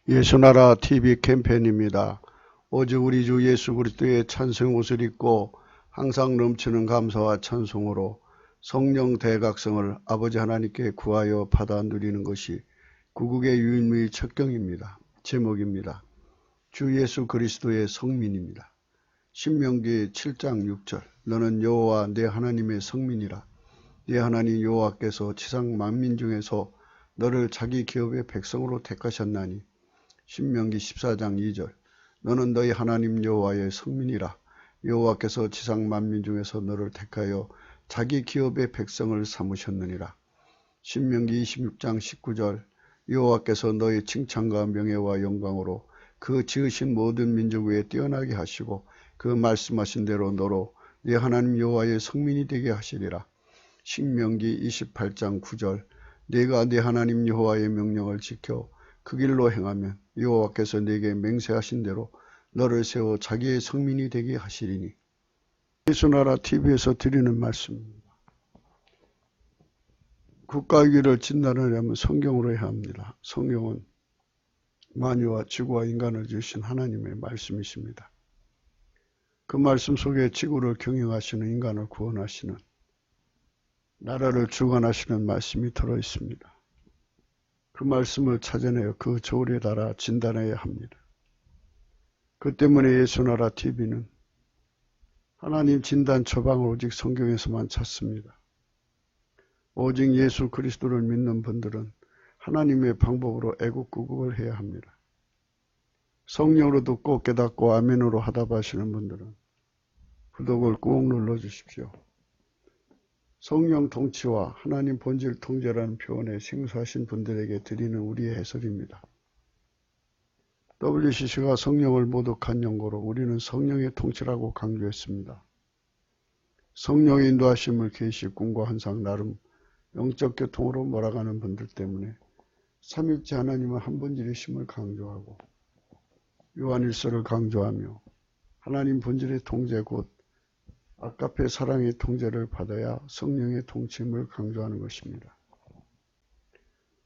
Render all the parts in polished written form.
예수나라 TV 캠페인입니다. 오직 우리 주 예수 그리스도의 찬송 옷을 입고 항상 넘치는 감사와 찬송으로 성령 대각성을 아버지 하나님께 구하여 받아 누리는 것이 구국의 유일무이 첩경입니다. 제목입니다. 주 예수 그리스도의 성민입니다. 신명기 7장 6절 너는 여호와 내 하나님의 성민이라. 네 하나님 여호와께서 지상 만민 중에서 너를 자기 기업의 백성으로 택하셨나니. 신명기 14장 2절 너는 너희 하나님 여호와의 성민이라. 여호와께서 지상 만민 중에서 너를 택하여 자기 기업의 백성을 삼으셨느니라. 신명기 26장 19절 여호와께서 너희 칭찬과 명예와 영광으로 그 지으신 모든 민족 위에 뛰어나게 하시고 그 말씀하신 대로 너로 네 하나님 여호와의 성민이 되게 하시리라. 신명기 28장 9절 네가 네 하나님 여호와의 명령을 지켜 그 길로 행하면 여호와께서 네게 맹세하신 대로 너를 세워 자기의 성민이 되게 하시리니. 예수나라 TV에서 드리는 말씀입니다. 국가 위기를 진단하려면 성경으로 해야 합니다. 성경은 만유와 지구와 인간을 지으신 하나님의 말씀이십니다. 그 말씀 속에 지구를 경영하시는 인간을 구원하시는 나라를 주관하시는 말씀이 들어있습니다. 그 말씀을 찾아내어 그 조리에 따라 진단해야 합니다. 그 때문에 예수나라 TV는 하나님 진단 처방을 오직 성경에서만 찾습니다. 오직 예수 그리스도를 믿는 분들은 하나님의 방법으로 애국구국을 해야 합니다. 성령으로 듣고 깨닫고 아멘으로 하답하시는 분들은 구독을 꾹 눌러주십시오. 성령 통치와 하나님 본질 통제라는 표현에 생소하신 분들에게 드리는 우리의 해설입니다. WCC가 성령을 모독한 연고로 우리는 성령의 통치라고 강조했습니다. 성령의 인도하심을 계시, 꿈과 환상, 나름 영적 교통으로 몰아가는 분들 때문에 삼일째 하나님은 한 본질이심을 강조하고 요한일서를 강조하며 하나님 본질의 통제 곧 아가페 사랑의 통제를 받아야 성령의 통치임을 강조하는 것입니다.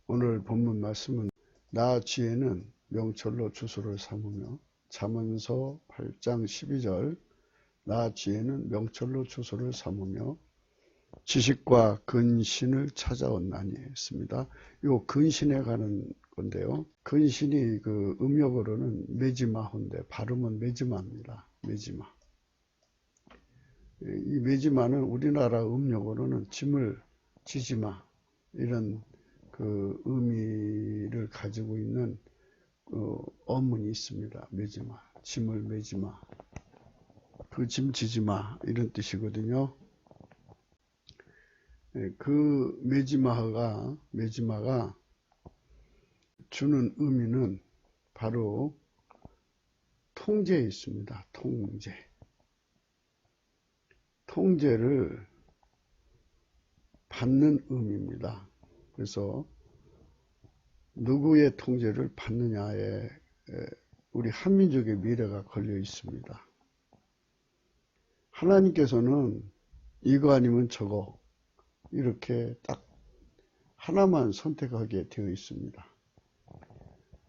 오늘 본문 말씀은 나 지혜는 명철로 주소를 삼으며 잠언서 8장 12절 나 지혜는 명철로 주소를 삼으며 지식과 근신을 찾아온나니 했습니다. 요 근신에 가는 건데요. 근신이 그 음력어로는 메지마호인데 발음은 메지마입니다. 메지마. 이 메지마는 우리나라 음력어로는 짐을 지지마 이런 그 의미를 가지고 있는 어문이 있습니다. 메지마, 짐을 메지마, 그 짐 지지마 이런 뜻이거든요. 그 메지마가 주는 의미는 바로 통제에 있습니다. 통제를 받는 의미입니다. 그래서 누구의 통제를 받느냐에 우리 한민족의 미래가 걸려 있습니다. 하나님께서는 이거 아니면 저거 이렇게 딱 하나만 선택하게 되어 있습니다.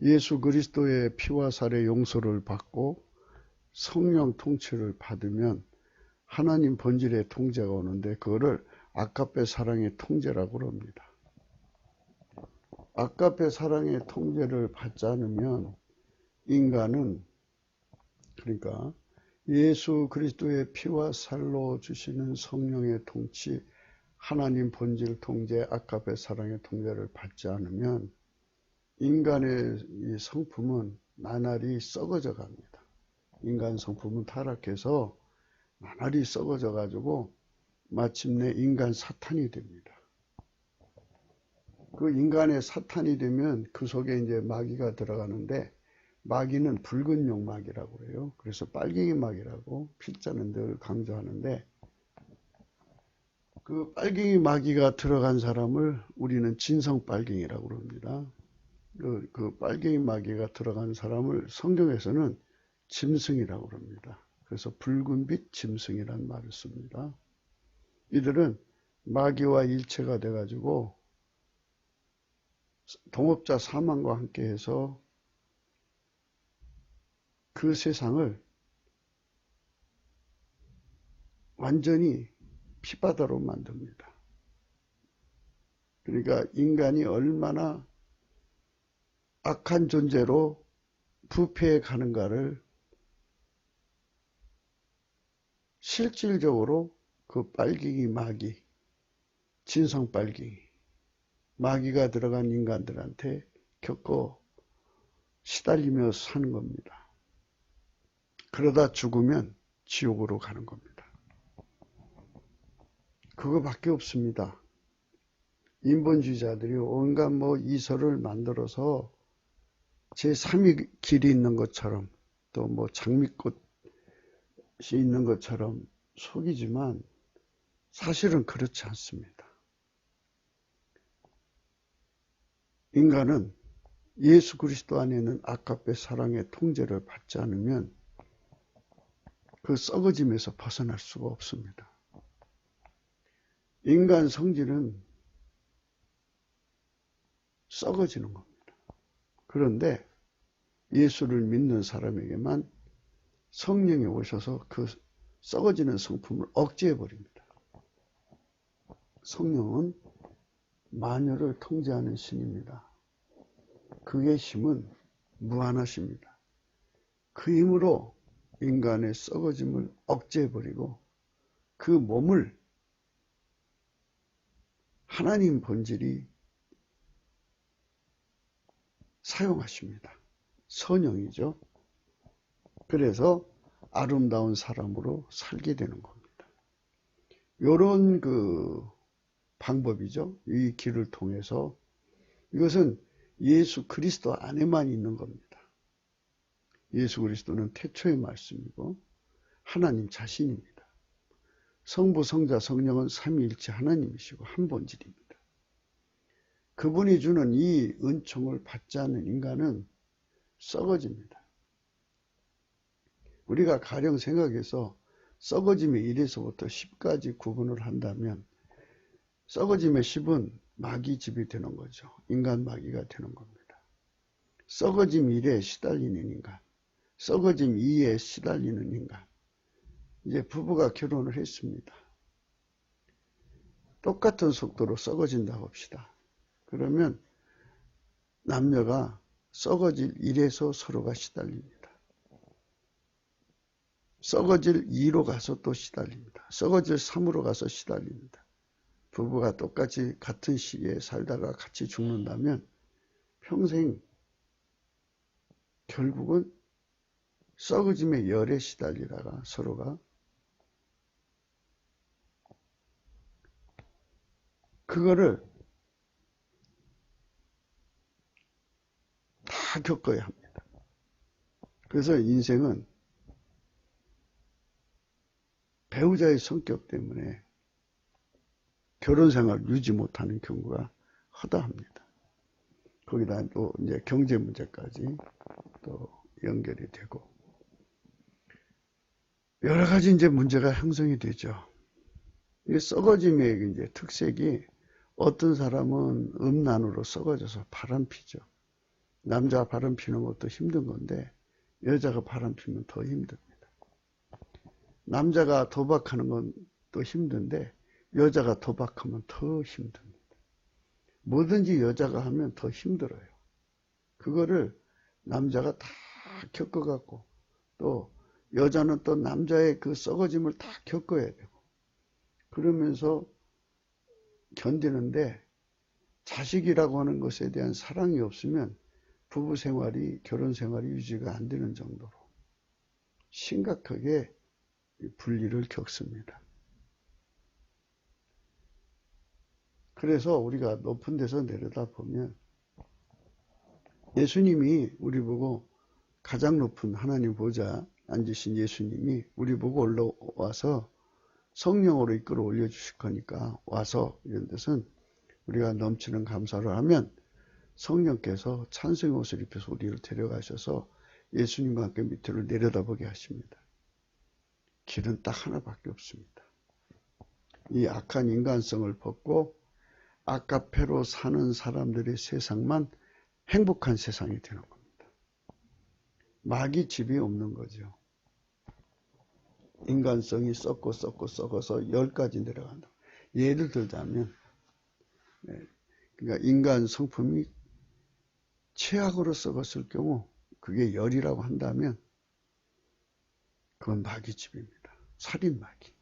예수 그리스도의 피와 살의 용서를 받고 성령 통치를 받으면 하나님 본질의 통제가 오는데 그거를 아가페 사랑의 통제라고 합니다. 아가페 사랑의 통제를 받지 않으면 인간은 그러니까 예수 그리스도의 피와 살로 주시는 성령의 통치 하나님 본질 통제 아가페 사랑의 통제를 받지 않으면 인간의 이 성품은 나날이 썩어져 갑니다. 인간 성품은 타락해서 나날이 썩어져 가지고 마침내 인간 사탄이 됩니다. 그 인간의 사탄이 되면 그 속에 이제 마귀가 들어가는데 마귀는 붉은 용마귀라고 해요. 그래서 빨갱이 마귀라고 필자는 늘 강조하는데 그 빨갱이 마귀가 들어간 사람을 우리는 진성 빨갱이라고 합니다. 그 빨갱이 마귀가 들어간 사람을 성경에서는 짐승이라고 합니다. 그래서 붉은빛 짐승이란 말을 씁니다. 이들은 마귀와 일체가 돼가지고 동업자 사망과 함께해서 그 세상을 완전히 피바다로 만듭니다. 그러니까 인간이 얼마나 악한 존재로 부패해 가는가를 실질적으로 그 빨갱이 마귀, 진성 빨갱이, 마귀가 들어간 인간들한테 겪어 시달리며 사는 겁니다. 그러다 죽으면 지옥으로 가는 겁니다. 그거밖에 없습니다. 인본주의자들이 온갖 이설을 만들어서 제3의 길이 있는 것처럼 또 장미꽃이 있는 것처럼 속이지만 사실은 그렇지 않습니다. 인간은 예수 그리스도 안에 있는 아가페 사랑의 통제를 받지 않으면 그 썩어짐에서 벗어날 수가 없습니다. 인간 성질은 썩어지는 겁니다. 그런데 예수를 믿는 사람에게만 성령이 오셔서 그 썩어지는 성품을 억제해 버립니다. 성령은 마녀를 통제하는 신입니다. 그의 힘은 무한하십니다. 그 힘으로 인간의 썩어짐을 억제해 버리고 그 몸을 하나님 본질이 사용하십니다. 선영이죠. 그래서 아름다운 사람으로 살게 되는 겁니다. 이런 방법이죠. 이 길을 통해서 이것은 예수 그리스도 안에만 있는 겁니다. 예수 그리스도는 태초의 말씀이고 하나님 자신입니다. 성부, 성자, 성령은 삼위일체 하나님이시고 한 본질입니다. 그분이 주는 이 은총을 받지 않는 인간은 썩어집니다. 우리가 가령 생각해서 썩어짐의 1에서부터 10까지 구분을 한다면 썩어짐의 10은 마귀집이 되는 거죠. 인간 마귀가 되는 겁니다. 썩어짐 1에 시달리는 인간, 썩어짐 2에 시달리는 인간. 이제 부부가 결혼을 했습니다. 똑같은 속도로 썩어진다고 합시다. 그러면 남녀가 썩어질 1에서 서로가 시달립니다. 썩어질 2로 가서 또 시달립니다. 썩어질 3으로 가서 시달립니다. 부부가 똑같이 같은 시기에 살다가 같이 죽는다면 평생 결국은 썩어짐의 열에 시달리다가 서로가 그거를 다 겪어야 합니다. 그래서 인생은 배우자의 성격 때문에 결혼생활 유지 못하는 경우가 허다합니다. 거기다 또 이제 경제 문제까지 또 연결이 되고 여러 가지 이제 문제가 형성이 되죠. 이 썩어짐의 이제 특색이 어떤 사람은 음란으로 썩어져서 바람피죠. 남자가 바람피는 것도 힘든 건데 여자가 바람피면 더 힘듭니다. 남자가 도박하는 건 또 힘든데 여자가 도박하면 더 힘듭니다. 뭐든지 여자가 하면 더 힘들어요. 그거를 남자가 다 겪어갖고 또 여자는 또 남자의 그 썩어짐을 다 겪어야 되고 그러면서 견디는데 자식이라고 하는 것에 대한 사랑이 없으면 부부 생활이, 결혼 생활이 유지가 안 되는 정도로 심각하게 분리를 겪습니다. 그래서 우리가 높은 데서 내려다보면 예수님이 우리 보고 가장 높은 하나님 보좌 앉으신 예수님이 우리 보고 올라와서 성령으로 이끌어 올려주실 거니까 와서 이런 데서는 우리가 넘치는 감사를 하면 성령께서 찬송의 옷을 입혀서 우리를 데려가셔서 예수님과 함께 밑으로 내려다보게 하십니다. 길은 딱 하나밖에 없습니다. 이 악한 인간성을 벗고 아가페로 사는 사람들의 세상만 행복한 세상이 되는 겁니다. 마귀 집이 없는 거죠. 인간성이 썩어서 10까지 내려간다. 예를 들자면, 그러니까 인간 성품이 최악으로 썩었을 경우 그게 열이라고 한다면 그건 마귀 집입니다. 살인 마귀.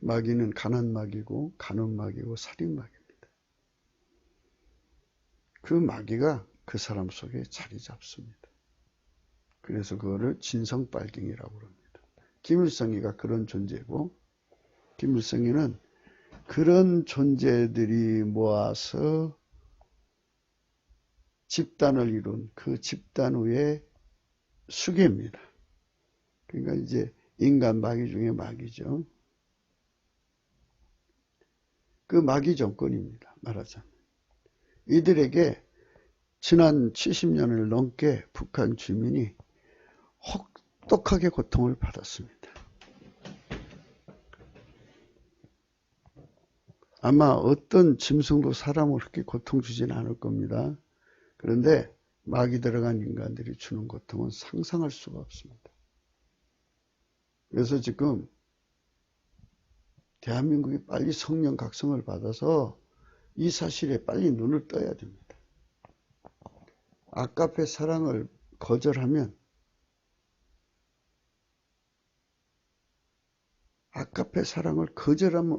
마귀는 가난 마귀고 간음 마귀고 살인 마귀입니다. 그 마귀가 그 사람 속에 자리 잡습니다. 그래서 그거를 진성빨갱이라고 합니다. 김일성이가 그런 존재고, 김일성이는 그런 존재들이 모아서 집단을 이룬 그 집단 위의 수괴입니다. 그러니까 이제 인간 마귀 중에 마귀죠. 그 마귀 정권입니다. 말하자면. 이들에게 지난 70년을 넘게 북한 주민이 혹독하게 고통을 받았습니다. 아마 어떤 짐승도 사람을 그렇게 고통 주지는 않을 겁니다. 그런데 마귀 들어간 인간들이 주는 고통은 상상할 수가 없습니다. 그래서 지금 대한민국이 빨리 성령 각성을 받아서 이 사실에 빨리 눈을 떠야 됩니다. 아까페 사랑을 거절하면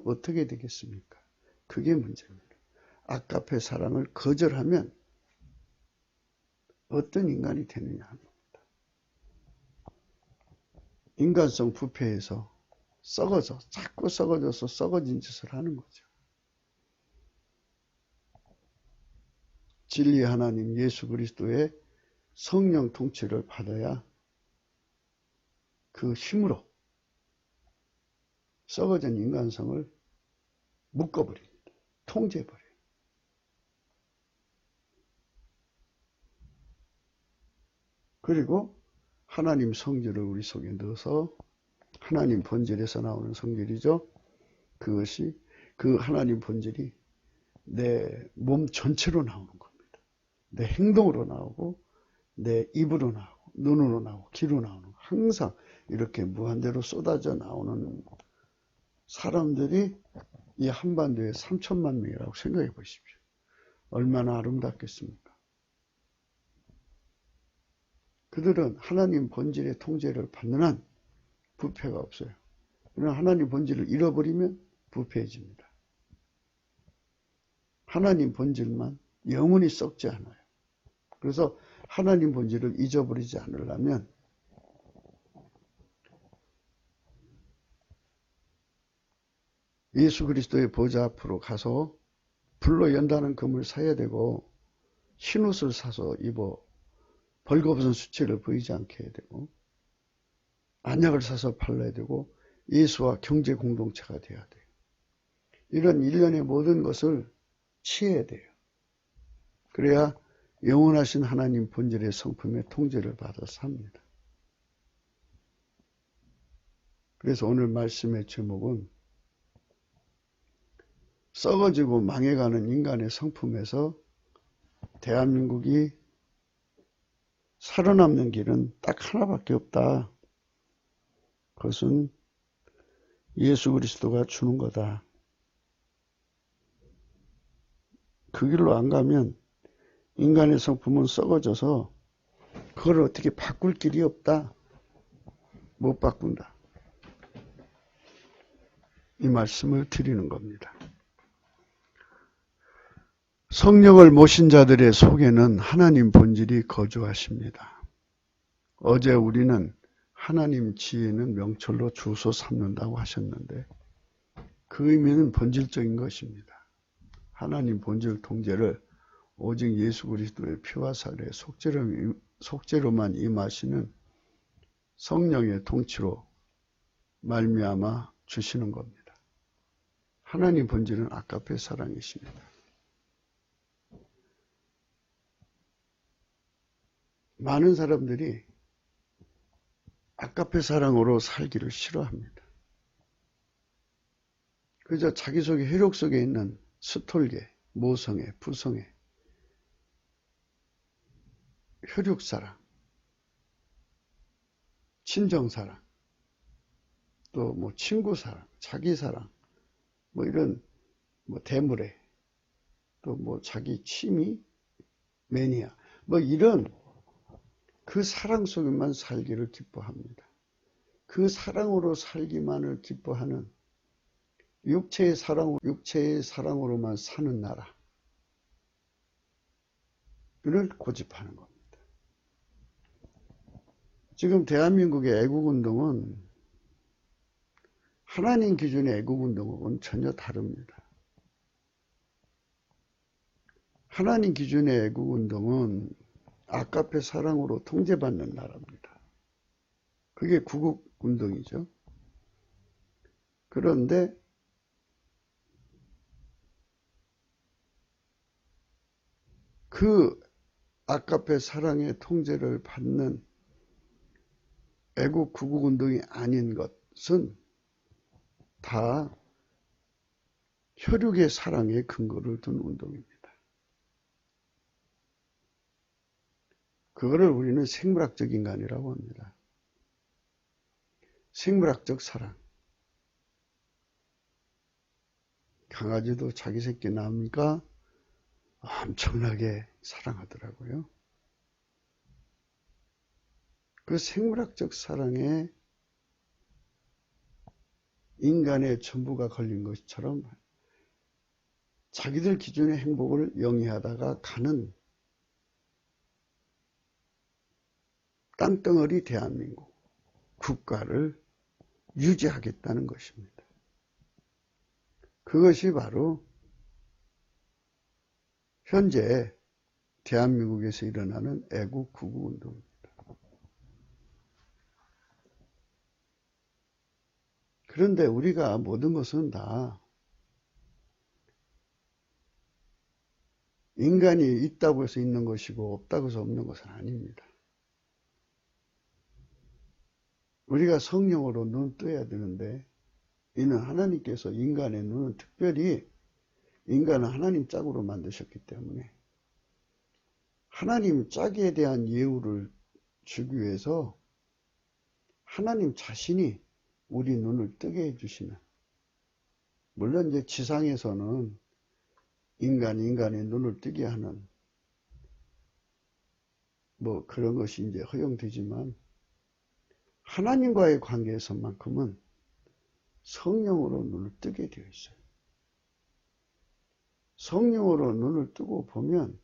어떻게 되겠습니까? 그게 문제입니다. 아까페 사랑을 거절하면 어떤 인간이 되느냐 하는 겁니다. 인간성 부패해서 자꾸 썩어져서 썩어진 짓을 하는 거죠. 진리 하나님 예수 그리스도의 성령 통치를 받아야 그 힘으로 썩어진 인간성을 묶어버립니다. 통제해버려요. 그리고 하나님 성질을 우리 속에 넣어서 하나님 본질에서 나오는 성질이죠. 그것이 그 하나님 본질이 내 몸 전체로 나오는 겁니다. 내 행동으로 나오고 내 입으로 나오고 눈으로 나오고 귀로 나오는 항상 이렇게 무한대로 쏟아져 나오는 사람들이 이 한반도에 3천만 명이라고 생각해 보십시오. 얼마나 아름답겠습니까? 그들은 하나님 본질의 통제를 받는 한 부패가 없어요. 그러나 하나님 본질을 잃어버리면 부패해집니다. 하나님 본질만 영원히 썩지 않아요. 그래서 하나님 본질을 잊어버리지 않으려면 예수 그리스도의 보좌 앞으로 가서 불로 연다는 금을 사야 되고 흰옷을 사서 입어 벌거벗은 수치를 보이지 않게 해야 되고 안약을 사서 팔라야 되고 예수와 경제 공동체가 돼야 돼요. 이런 일련의 모든 것을 취해야 돼요. 그래야 영원하신 하나님 본질의 성품의 통제를 받아서 합니다. 그래서 오늘 말씀의 제목은 썩어지고 망해가는 인간의 성품에서 대한민국이 살아남는 길은 딱 하나밖에 없다. 그것은 예수 그리스도가 주는 거다. 그 길로 안 가면 인간의 성품은 썩어져서 그걸 어떻게 바꿀 길이 없다. 못 바꾼다. 이 말씀을 드리는 겁니다. 성령을 모신 자들의 속에는 하나님 본질이 거주하십니다. 어제 우리는 하나님 지혜는 명철로 주소 삼는다고 하셨는데 그 의미는 본질적인 것입니다. 하나님 본질 통제를 오직 예수 그리스도의 피와 살의 속죄로만 임하시는 성령의 통치로 말미암아 주시는 겁니다. 하나님 본질은 아까페 사랑이십니다. 많은 사람들이 아까페 사랑으로 살기를 싫어합니다. 그저 자기 속에 혈육 속에 있는 스톨계, 모성애, 부성애, 혈육사랑, 친정사랑, 또 뭐 친구사랑, 자기사랑, 뭐 이런 뭐 대물에, 또 뭐 자기 취미, 매니아, 뭐 이런 그 사랑 속에만 살기를 기뻐합니다. 그 사랑으로 살기만을 기뻐하는 육체의 사랑으로만 사는 나라를 고집하는 겁니다. 지금 대한민국의 애국운동은 하나님 기준의 애국운동은 전혀 다릅니다. 하나님 기준의 애국운동은 아까페 사랑으로 통제받는 나라입니다. 그게 구국운동이죠. 그런데 그 아까페 사랑의 통제를 받는 애국 구국운동이 아닌 것은 다 혈육의 사랑에 근거를 둔 운동입니다. 그거를 우리는 생물학적 인간이라고 합니다. 생물학적 사랑. 강아지도 자기 새끼 낳으니까 엄청나게 사랑하더라고요. 그 생물학적 사랑에 인간의 전부가 걸린 것처럼 자기들 기준의 행복을 영위하다가 가는 땅덩어리 대한민국 국가를 유지하겠다는 것입니다. 그것이 바로 현재 대한민국에서 일어나는 애국 구국 운동입니다. 그런데 우리가 모든 것은 다 인간이 있다고 해서 있는 것이고 없다고 해서 없는 것은 아닙니다. 우리가 성령으로 눈 떠야 되는데 이는 하나님께서 인간의 눈은 특별히 인간은 하나님 짝으로 만드셨기 때문에 하나님 짝에 대한 예우를 주기 위해서 하나님 자신이 우리 눈을 뜨게 해주시는, 물론 이제 지상에서는 인간의 눈을 뜨게 하는 뭐 그런 것이 이제 허용되지만 하나님과의 관계에서만큼은 성령으로 눈을 뜨게 되어 있어요. 성령으로 눈을 뜨고 보면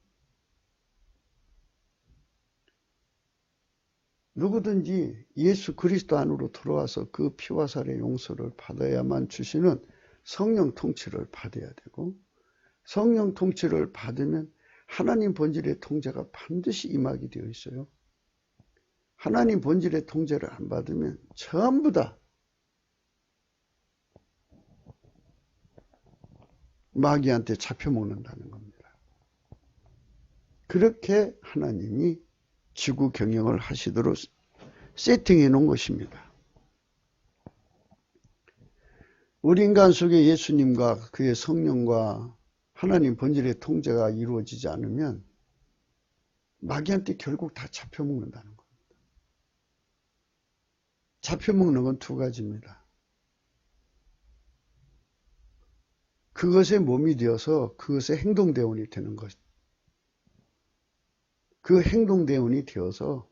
누구든지 예수 그리스도 안으로 들어와서 그 피와 살의 용서를 받아야만 주시는 성령 통치를 받아야 되고, 성령 통치를 받으면 하나님 본질의 통제가 반드시 임하게 되어 있어요. 하나님 본질의 통제를 안 받으면 전부 다 마귀한테 잡혀먹는다는 겁니다. 그렇게 하나님이 지구 경영을 하시도록 세팅해 놓은 것입니다. 우리 인간 속에 예수님과 그의 성령과 하나님 본질의 통제가 이루어지지 않으면 마귀한테 결국 다 잡혀먹는다는 겁니다. 잡혀먹는 건 두 가지입니다. 그것의 몸이 되어서 그것의 행동대원이 되는 것. 그 행동대원이 되어서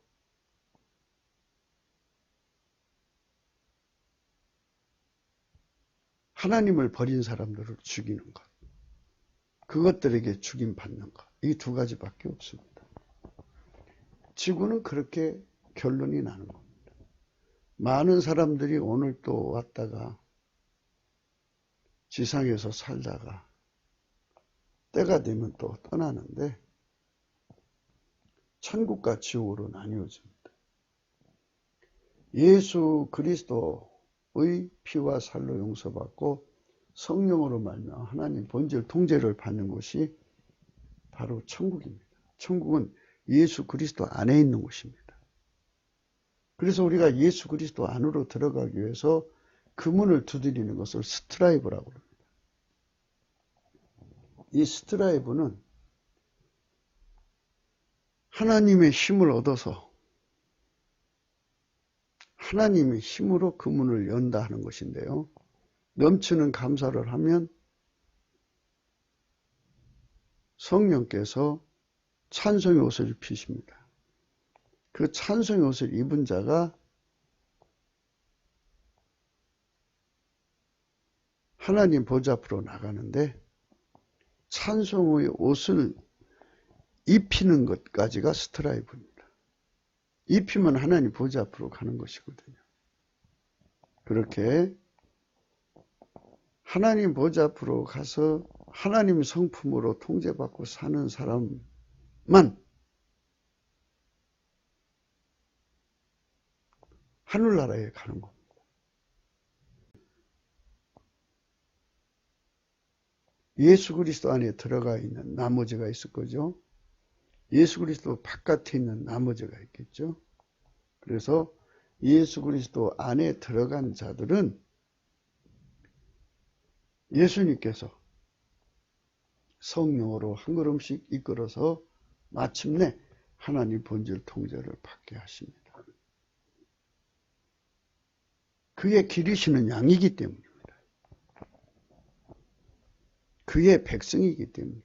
하나님을 버린 사람들을 죽이는 것. 그것들에게 죽임받는 것. 이 두 가지밖에 없습니다. 지구는 그렇게 결론이 나는 겁니다. 많은 사람들이 오늘 또 왔다가 지상에서 살다가 때가 되면 또 떠나는데 천국과 지옥으로 나뉘어집니다. 예수 그리스도의 피와 살로 용서받고 성령으로 말미암아 하나님 본질 통제를 받는 곳이 바로 천국입니다. 천국은 예수 그리스도 안에 있는 곳입니다. 그래서 우리가 예수 그리스도 안으로 들어가기 위해서 그 문을 두드리는 것을 스트라이브라고 합니다. 이 스트라이브는 하나님의 힘을 얻어서 하나님의 힘으로 그 문을 연다 하는 것인데요. 넘치는 감사를 하면 성령께서 찬송의 옷을 입히십니다. 그 찬송의 옷을 입은 자가 하나님 보좌 앞으로 나가는데 찬송의 옷을 입히는 것까지가 스트라이브입니다. 입히면 하나님 보좌 앞으로 가는 것이거든요. 그렇게 하나님 보좌 앞으로 가서 하나님 성품으로 통제받고 사는 사람만 하늘나라에 가는 겁니다. 예수 그리스도 안에 들어가 있는 나머지가 있을 거죠. 예수 그리스도 바깥에 있는 나머지가 있겠죠. 그래서 예수 그리스도 안에 들어간 자들은 예수님께서 성령으로 한 걸음씩 이끌어서 마침내 하나님 본질 통제를 받게 하십니다. 그의 기르시는 양이기 때문입니다. 그의 백성이기 때문입니다.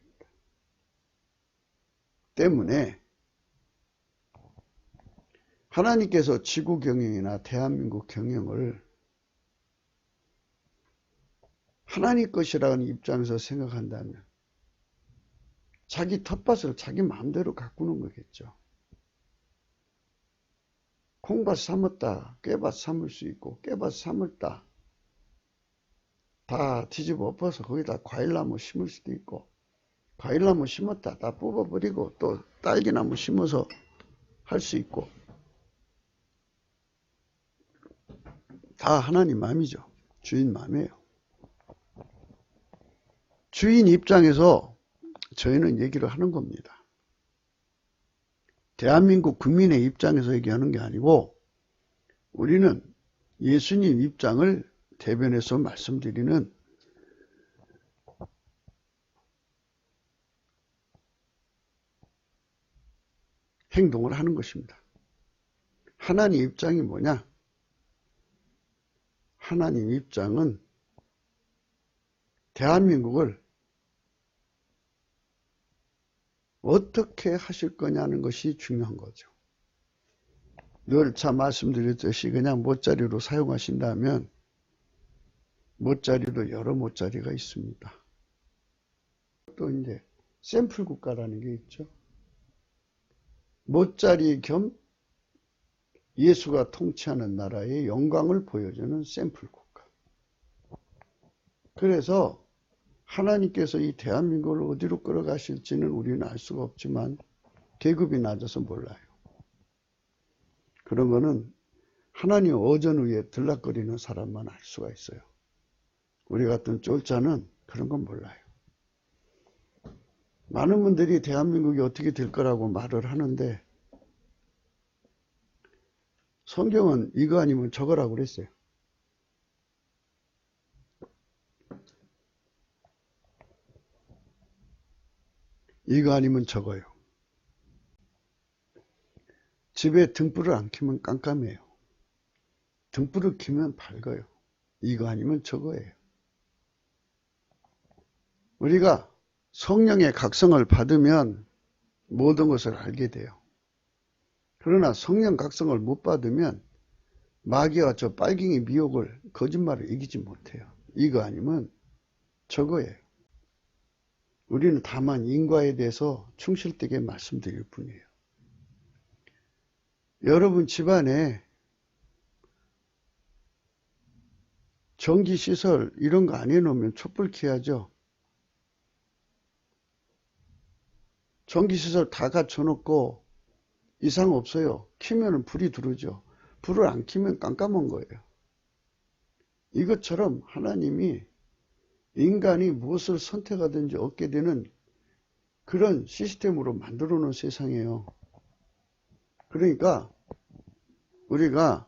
때문에 하나님께서 지구 경영이나 대한민국 경영을 하나님 것이라는 입장에서 생각한다면 자기 텃밭을 자기 마음대로 가꾸는 거겠죠. 콩밭 삼았다 깨밭 삼을 수 있고 깨밭 삼았다 다 뒤집어 엎어서 거기다 과일나무 심을 수도 있고 과일나무 심었다 다 뽑아버리고 또 딸기나무 심어서 할 수 있고 다 하나님 마음이죠. 주인 마음이에요. 주인 입장에서 저희는 얘기를 하는 겁니다. 대한민국 국민의 입장에서 얘기하는 게 아니고 우리는 예수님 입장을 대변해서 말씀드리는 행동을 하는 것입니다. 하나님 입장이 뭐냐? 하나님 입장은 대한민국을 어떻게 하실 거냐는 것이 중요한 거죠. 늘 참 말씀드렸듯이 그냥 못자리로 사용하신다면 못자리도 여러 못자리가 있습니다. 또 이제 샘플 국가라는 게 있죠. 못자리 겸 예수가 통치하는 나라의 영광을 보여주는 샘플 국가. 그래서 하나님께서 이 대한민국을 어디로 끌어가실지는 우리는 알 수가 없지만 계급이 낮아서 몰라요. 그런 거는 하나님 어전 위에 들락거리는 사람만 알 수가 있어요. 우리 같은 쫄자는 그런 건 몰라요. 많은 분들이 대한민국이 어떻게 될 거라고 말을 하는데 성경은 이거 아니면 저거라고 그랬어요. 이거 아니면 저거요. 집에 등불을 안 켜면 깜깜해요. 등불을 켜면 밝아요. 이거 아니면 저거예요. 우리가 성령의 각성을 받으면 모든 것을 알게 돼요. 그러나 성령 각성을 못 받으면 마귀와 저 빨갱이 미혹을 거짓말을 이기지 못해요. 이거 아니면 저거예요. 우리는 다만 인과에 대해서 충실되게 말씀드릴 뿐이에요. 여러분 집안에 전기시설 이런 거 안 해놓으면 촛불 켜야죠. 전기시설 다 갖춰놓고 이상 없어요. 켜면 불이 들어오죠. 불을 안 켜면 깜깜한 거예요. 이것처럼 하나님이 인간이 무엇을 선택하든지 얻게 되는 그런 시스템으로 만들어 놓은 세상이에요. 그러니까 우리가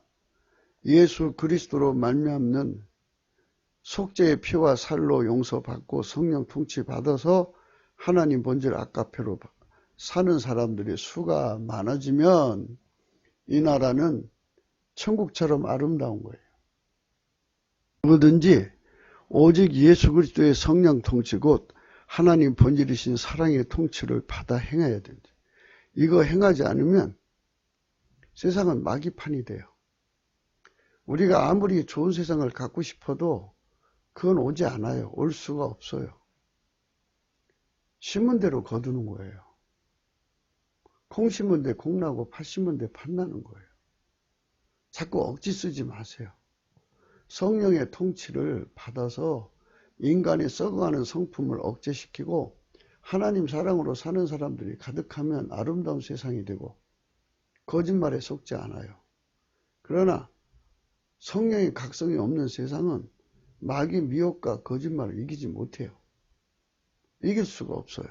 예수 그리스도로 말미암는 속죄의 피와 살로 용서받고 성령 통치 받아서 하나님 본질 아까페로 사는 사람들의 수가 많아지면 이 나라는 천국처럼 아름다운 거예요. 누구든지 오직 예수 그리스도의 성령 통치 곧 하나님 본질이신 사랑의 통치를 받아 행해야 된다. 이거 행하지 않으면 세상은 마귀판이 돼요. 우리가 아무리 좋은 세상을 갖고 싶어도 그건 오지 않아요. 올 수가 없어요. 심은 대로 거두는 거예요. 콩 심은 데 콩 나고 팥 심은 데 팥 나는 거예요. 자꾸 억지 쓰지 마세요. 성령의 통치를 받아서 인간의 썩어가는 성품을 억제시키고 하나님 사랑으로 사는 사람들이 가득하면 아름다운 세상이 되고 거짓말에 속지 않아요. 그러나 성령의 각성이 없는 세상은 마귀 미혹과 거짓말을 이기지 못해요. 이길 수가 없어요.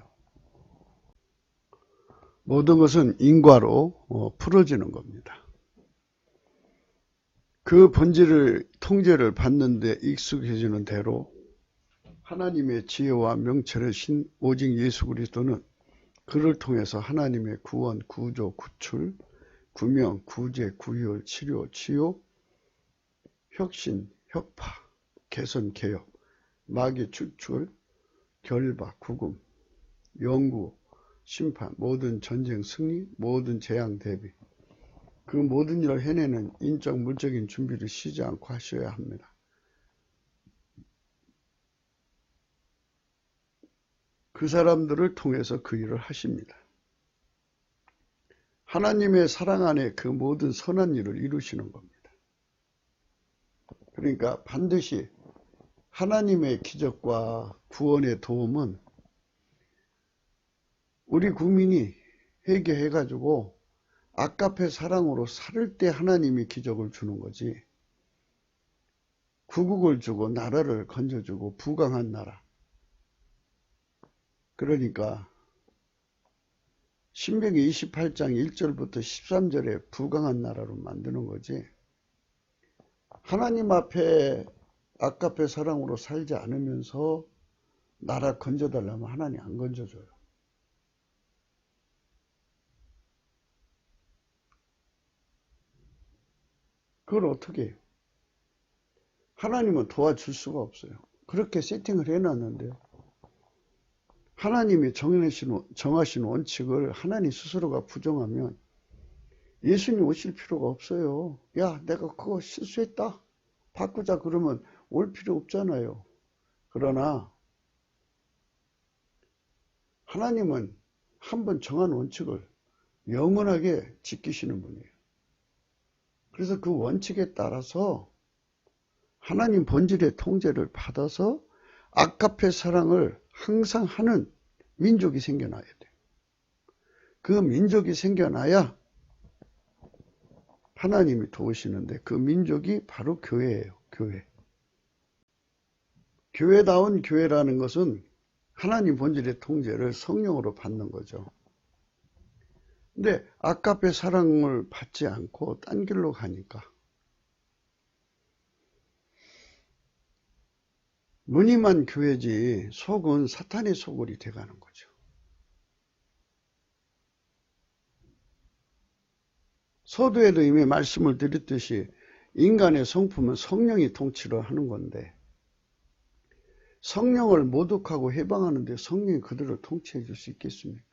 모든 것은 인과로 풀어지는 겁니다. 그 본질을 통제를 받는데 익숙해지는 대로 하나님의 지혜와 명철의 신 오직 예수 그리스도는 그를 통해서 하나님의 구원, 구조, 구출, 구명, 구제, 구휼, 치료, 치유, 혁신, 혁파, 개선, 개혁, 마귀 추출, 결박, 구금, 영구, 심판, 모든 전쟁 승리, 모든 재앙 대비 그 모든 일을 해내는 인적 물적인 준비를 쉬지 않고 하셔야 합니다. 그 사람들을 통해서 그 일을 하십니다. 하나님의 사랑 안에 그 모든 선한 일을 이루시는 겁니다. 그러니까 반드시 하나님의 기적과 구원의 도움은 우리 국민이 회개해가지고 아까페 사랑으로 살 때 하나님이 기적을 주는 거지. 구국을 주고 나라를 건져주고 부강한 나라. 그러니까 신명기 28장 1절부터 13절에 부강한 나라로 만드는 거지. 하나님 앞에 아까페 사랑으로 살지 않으면서 나라 건져달라면 하나님 안 건져줘요. 그걸 어떻게 해요? 하나님은 도와줄 수가 없어요. 그렇게 세팅을 해놨는데요. 하나님이 정하신 원칙을 하나님 스스로가 부정하면 예수님 오실 필요가 없어요. 야, 내가 그거 실수했다. 바꾸자 그러면 올 필요 없잖아요. 그러나 하나님은 한번 정한 원칙을 영원하게 지키시는 분이에요. 그래서 그 원칙에 따라서 하나님 본질의 통제를 받아서 아까페 사랑을 항상 하는 민족이 생겨나야 돼요. 그 민족이 생겨나야 하나님이 도우시는데 그 민족이 바로 교회예요. 교회. 교회다운 교회라는 것은 하나님 본질의 통제를 성령으로 받는 거죠. 근데 아까페 사랑을 받지 않고 딴 길로 가니까 무늬만 교회지 속은 사탄의 소굴이 돼가는 거죠. 서두에도 이미 말씀을 드렸듯이 인간의 성품은 성령이 통치를 하는 건데 성령을 모독하고 해방하는데 성령이 그들을 통치해 줄 수 있겠습니까?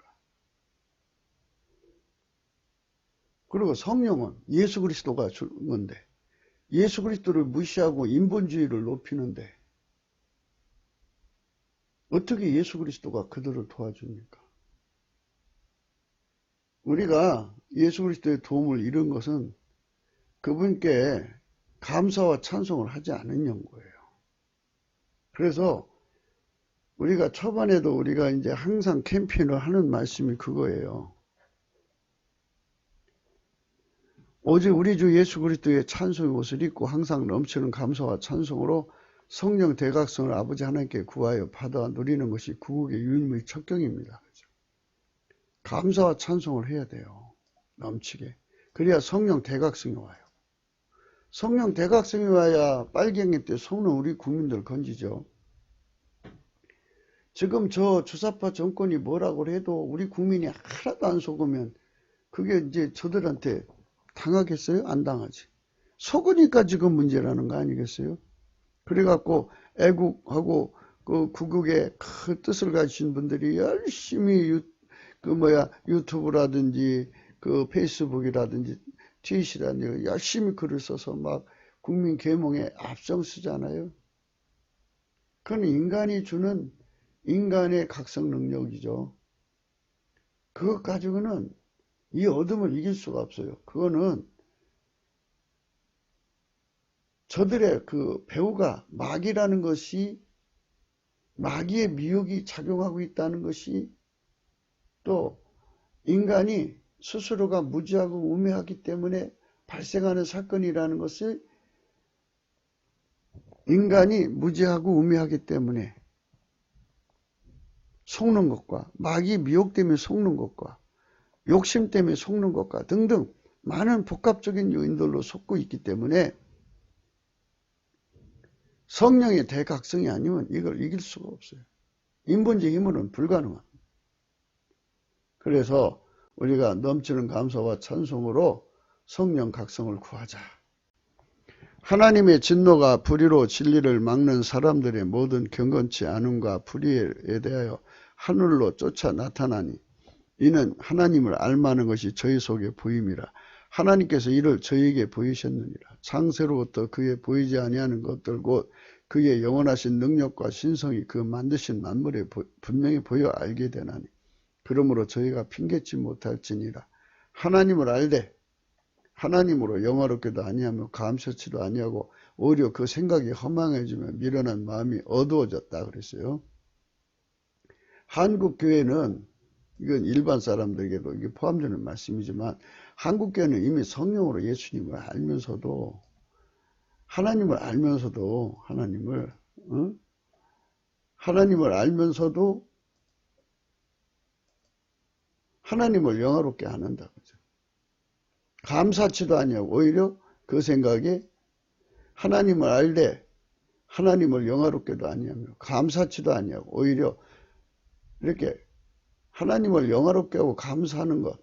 그리고 성령은 예수 그리스도가 주는 건데 예수 그리스도를 무시하고 인본주의를 높이는데 어떻게 예수 그리스도가 그들을 도와줍니까? 우리가 예수 그리스도의 도움을 잃은 것은 그분께 감사와 찬송을 하지 않은 연고예요. 그래서 우리가 초반에도 우리가 이제 항상 캠페인을 하는 말씀이 그거예요. 오직 우리 주 예수 그리스도의 찬송의 옷을 입고 항상 넘치는 감사와 찬송으로 성령 대각성을 아버지 하나님께 구하여 받아 누리는 것이 구국의 유일무이 척경입니다. 감사와 찬송을 해야 돼요. 넘치게. 그래야 성령 대각성이 와요. 성령 대각성이 와야 빨갱이 때 속는 우리 국민들 건지죠. 지금 저 주사파 정권이 뭐라고 해도 우리 국민이 하나도 안 속으면 그게 이제 저들한테 당하겠어요? 안 당하지. 속으니까 지금 문제라는 거 아니겠어요? 그래갖고 애국하고 그 구국의 그 뜻을 가진 분들이 열심히 유튜브라든지 그 페이스북이라든지 트윗이라든지 열심히 글을 써서 막 국민 계몽에 앞장서잖아요. 그건 인간이 주는 인간의 각성 능력이죠. 그것 가지고는 이 어둠을 이길 수가 없어요. 그거는 저들의 그 배우가 마귀라는 것이 마귀의 미혹이 작용하고 있다는 것이 또 인간이 스스로가 무지하고 우매하기 때문에 발생하는 사건이라는 것을 인간이 무지하고 우매하기 때문에 속는 것과 마귀 미혹 때문에 속는 것과 욕심 때문에 속는 것과 등등 많은 복합적인 요인들로 속고 있기 때문에 성령의 대각성이 아니면 이걸 이길 수가 없어요. 인본주의 힘으로는 불가능합니다. 그래서 우리가 넘치는 감사와 찬송으로 성령 각성을 구하자. 하나님의 진노가 불의로 진리를 막는 사람들의 모든 경건치 않음과 불의에 대하여 하늘로 쫓아 나타나니 이는 하나님을 알마는 것이 저희 속에 보임이라. 하나님께서 이를 저희에게 보이셨느니라. 창세로부터 그의 보이지 아니하는 것들 곧 그의 영원하신 능력과 신성이 그 만드신 만물에 분명히 보여 알게 되나니 그러므로 저희가 핑계치 못할지니라. 하나님을 알되 하나님으로 영화롭게도 아니하며 감사치도 아니하고 오히려 그 생각이 허망해지며 미련한 마음이 어두워졌다 그랬어요. 한국 교회는 이건 일반 사람들에게도 이게 포함되는 말씀이지만 한국 교회는 이미 성령으로 예수님을 알면서도 하나님을 알면서도 하나님을 영화롭게 안 한다 그죠. 감사치도 아니하고 오히려 그 생각에 하나님을 알되 하나님을 영화롭게도 아니하며 감사치도 아니하고 오히려 이렇게 하나님을 영화롭게 하고 감사하는 것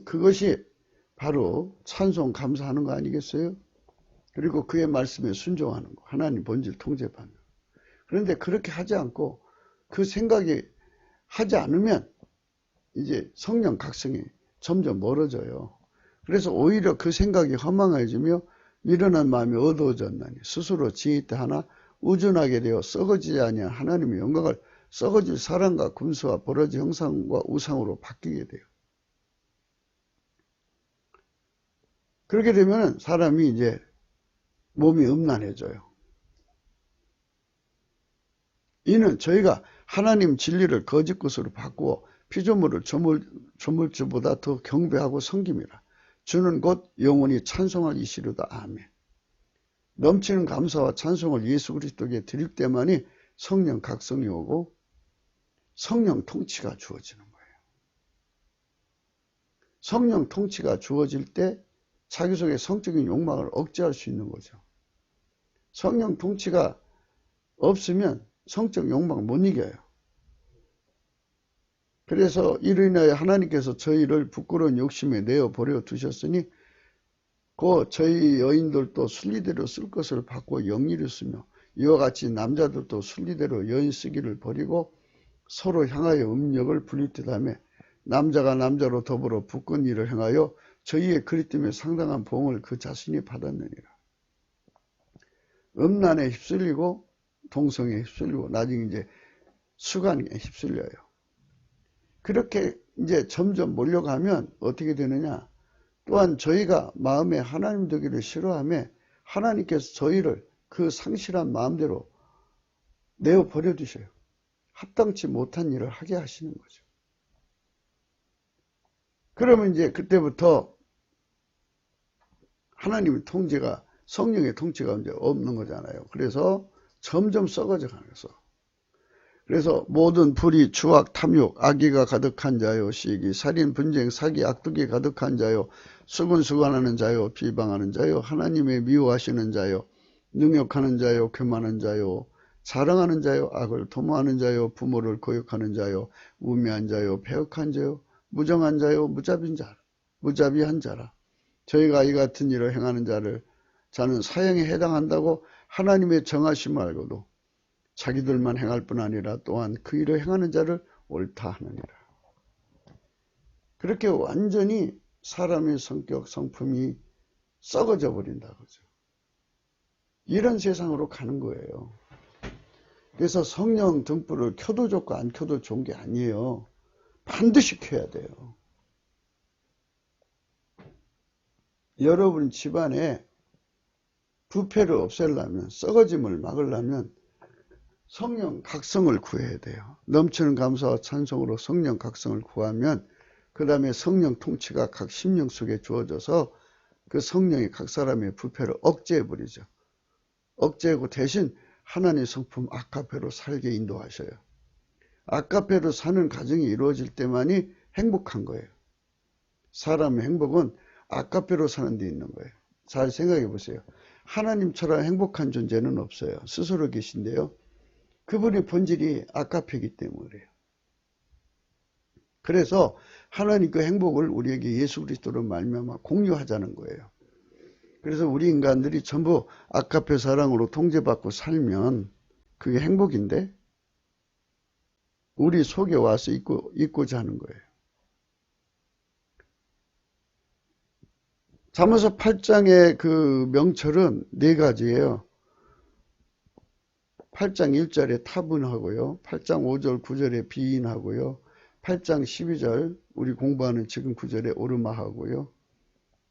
그것이 바로 찬송 감사하는 거 아니겠어요? 그리고 그의 말씀에 순종하는 거 하나님 본질 통제받는 거. 그런데 그렇게 하지 않고 그 생각이 하지 않으면 이제 성령 각성이 점점 멀어져요. 그래서 오히려 그 생각이 허망해지며 미련한 마음이 어두워졌나니 스스로 지혜 때 하나 우준하게 되어 썩어지지 아니한 하나님의 영광을 썩어질 사랑과 군수와 버러지 형상과 우상으로 바뀌게 돼요. 그렇게 되면 사람이 이제 몸이 음란해져요. 이는 저희가 하나님 진리를 거짓 것으로 바꾸어 피조물을 조물주보다 더 경배하고 섬김이라. 주는 곧 영원히 찬송할 이시로다. 아멘. 넘치는 감사와 찬송을 예수 그리스도께 드릴 때만이 성령 각성이 오고 성령 통치가 주어지는 거예요. 성령 통치가 주어질 때 자기 속의 성적인 욕망을 억제할 수 있는 거죠. 성령 통치가 없으면 성적 욕망을 못 이겨요. 그래서 이로 인하여 하나님께서 저희를 부끄러운 욕심에 내어버려 두셨으니 그 저희 여인들도 순리대로 쓸 것을 바꾸어 영리를 쓰며 이와 같이 남자들도 순리대로 여인 쓰기를 버리고 서로 향하여 음력을 분리하며 남자가 남자로 더불어 부끄러운 일을 행하여 저희의 그리스도의 상당한 보응을 그 자신이 받았느니라. 음란에 휩쓸리고 동성에 휩쓸리고 나중에 이제 수간에 휩쓸려요. 그렇게 이제 점점 몰려가면 어떻게 되느냐? 또한 저희가 마음에 하나님 되기를 싫어하며 하나님께서 저희를 그 상실한 마음대로 내어 버려두셔요. 합당치 못한 일을 하게 하시는 거죠. 그러면 이제 그때부터 하나님의 통제가 성령의 통치가 이제 없는 거잖아요. 그래서 점점 썩어져 가면서 그래서 모든 불의, 추악, 탐욕, 악의가 가득한 자요, 시기, 살인, 분쟁, 사기, 악독이 가득한 자요, 수군수관하는 자요, 비방하는 자요, 하나님의 미워하시는 자요, 능욕하는 자요, 교만한 자요, 사랑하는 자요, 악을 도모하는 자요, 부모를 거역하는 자요, 우매한 자요, 패역한 자요, 무정한 자요, 무자비한 자라. 저희가 이 같은 일을 행하는 자는 사형에 해당한다고 하나님의 정하심을 알고도 자기들만 행할 뿐 아니라 또한 그 일을 행하는 자를 옳다 하느니라. 그렇게 완전히 사람의 성격, 성품이 썩어져 버린다고죠. 이런 세상으로 가는 거예요. 그래서 성령 등불을 켜도 좋고 안 켜도 좋은 게 아니에요. 반드시 켜야 돼요. 여러분 집안에 부패를 없애려면, 썩어짐을 막으려면 성령 각성을 구해야 돼요. 넘치는 감사와 찬송으로 성령 각성을 구하면 그 다음에 성령 통치가 각 심령 속에 주어져서 그 성령이 각 사람의 부패를 억제해버리죠. 억제하고 대신 하나님의 성품 아카페로 살게 인도하셔요. 아카페로 사는 가정이 이루어질 때만이 행복한 거예요. 사람의 행복은 아카페로 사는 데 있는 거예요. 잘 생각해 보세요. 하나님처럼 행복한 존재는 없어요. 스스로 계신데요. 그분의 본질이 아카페이기 때문에 그래요. 그래서 하나님 그 행복을 우리에게 예수 그리스도로 말미암아 공유하자는 거예요. 그래서 우리 인간들이 전부 아카페 사랑으로 통제받고 살면 그게 행복인데 우리 속에 와서 있고자 하는 거예요. 잠언서 8장의 그 명철은 4가지예요. 8장 1절에 타분하고요. 8장 5절 9절에 비인하고요. 8장 12절 우리 공부하는 지금 9절에 오르마하고요.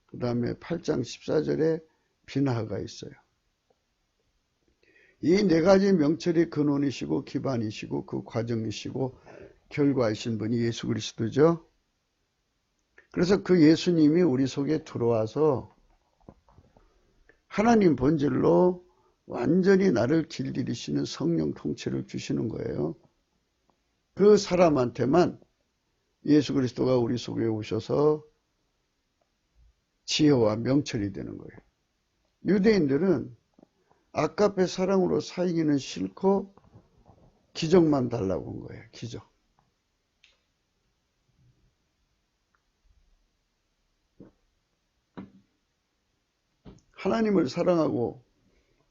그 다음에 8장 14절에 비나하가 있어요. 이 4가지 명철이 근원이시고 기반이시고 그 과정이시고 결과이신 분이 예수 그리스도죠. 그래서 그 예수님이 우리 속에 들어와서 하나님 본질로 완전히 나를 길들이시는 성령 통치를 주시는 거예요. 그 사람한테만 예수 그리스도가 우리 속에 오셔서 지혜와 명철이 되는 거예요. 유대인들은 아카페 사랑으로 살기는 싫고 기적만 달라고 한 거예요. 기적. 하나님을 사랑하고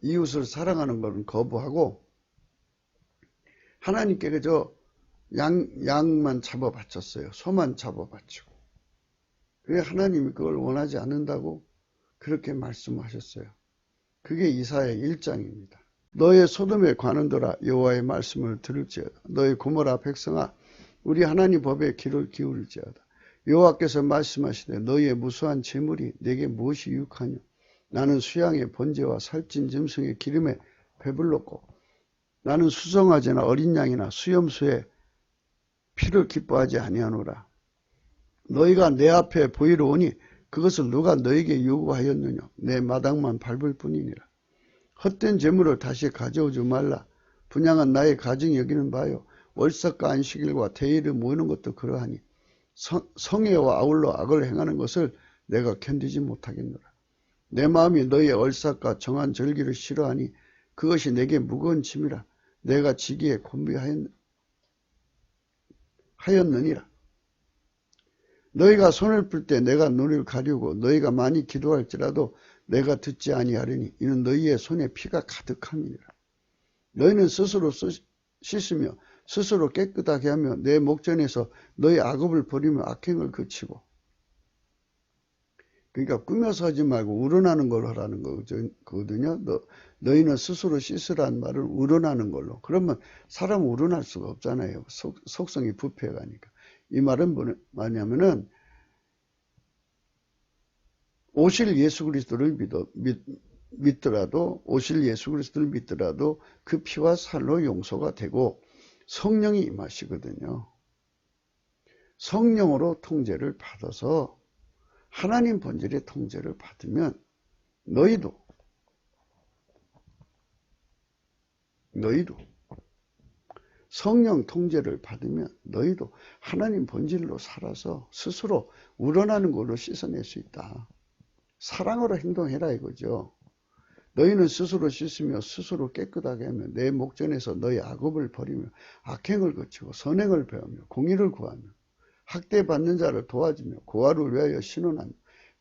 이웃을 사랑하는 것은 거부하고 하나님께 그저 양만 잡아 바쳤어요. 소만 잡아 바치고. 그게 하나님이 그걸 원하지 않는다고 그렇게 말씀하셨어요. 그게 이사야 1장입니다. 너의 소돔에 관한들아 여호와의 말씀을 들을지어다. 너의 고모라 백성아 우리 하나님 법에 귀를 기울일지어다. 여호와께서 말씀하시되 너희의 무수한 재물이 내게 무엇이 유익하냐. 나는 수양의 번제와 살찐 짐승의 기름에 배불렀고 나는 수송아지나 어린 양이나 수염소의 피를 기뻐하지 아니하노라. 너희가 내 앞에 보이러 오니 그것을 누가 너에게 요구하였느냐. 내 마당만 밟을 뿐이니라. 헛된 재물을 다시 가져오지 말라. 분양한 나의 가증이 여기는 바요. 월삭과 안식일과 대일을 모이는 것도 그러하니 성애와 아울러 악을 행하는 것을 내가 견디지 못하겠노라. 내 마음이 너희의 얼삭과 정한 절기를 싫어하니 그것이 내게 무거운 짐이라. 내가 지기에 곤비하였느니라. 너희가 손을 풀 때 내가 눈을 가리우고 너희가 많이 기도할지라도 내가 듣지 아니하리니 이는 너희의 손에 피가 가득함이니라. 너희는 스스로 씻으며 스스로 깨끗하게 하며 내 목전에서 너희 악업을 버리며 악행을 그치고. 그러니까 꾸며서 하지 말고 우러나는 걸로 하라는 거거든요. 너희는 스스로 씻으라는 말을 우러나는 걸로. 그러면 사람은 우러날 수가 없잖아요. 속성이 부패가니까. 이 말은 뭐냐면은 오실 예수 그리스도를 믿더라도 오실 예수 그리스도를 믿더라도 그 피와 살로 용서가 되고 성령이 임하시거든요. 성령으로 통제를 받아서 하나님 본질의 통제를 받으면 너희도 성령 통제를 받으면 너희도 하나님 본질로 살아서 스스로 우러나는 걸로 씻어낼 수 있다. 사랑으로 행동해라 이거죠. 너희는 스스로 씻으며 스스로 깨끗하게 하며 내 목전에서 너희 악업을 버리며 악행을 거치고 선행을 배우며 공의를 구하며 학대받는 자를 도와주며 고아를 위하여 신원하며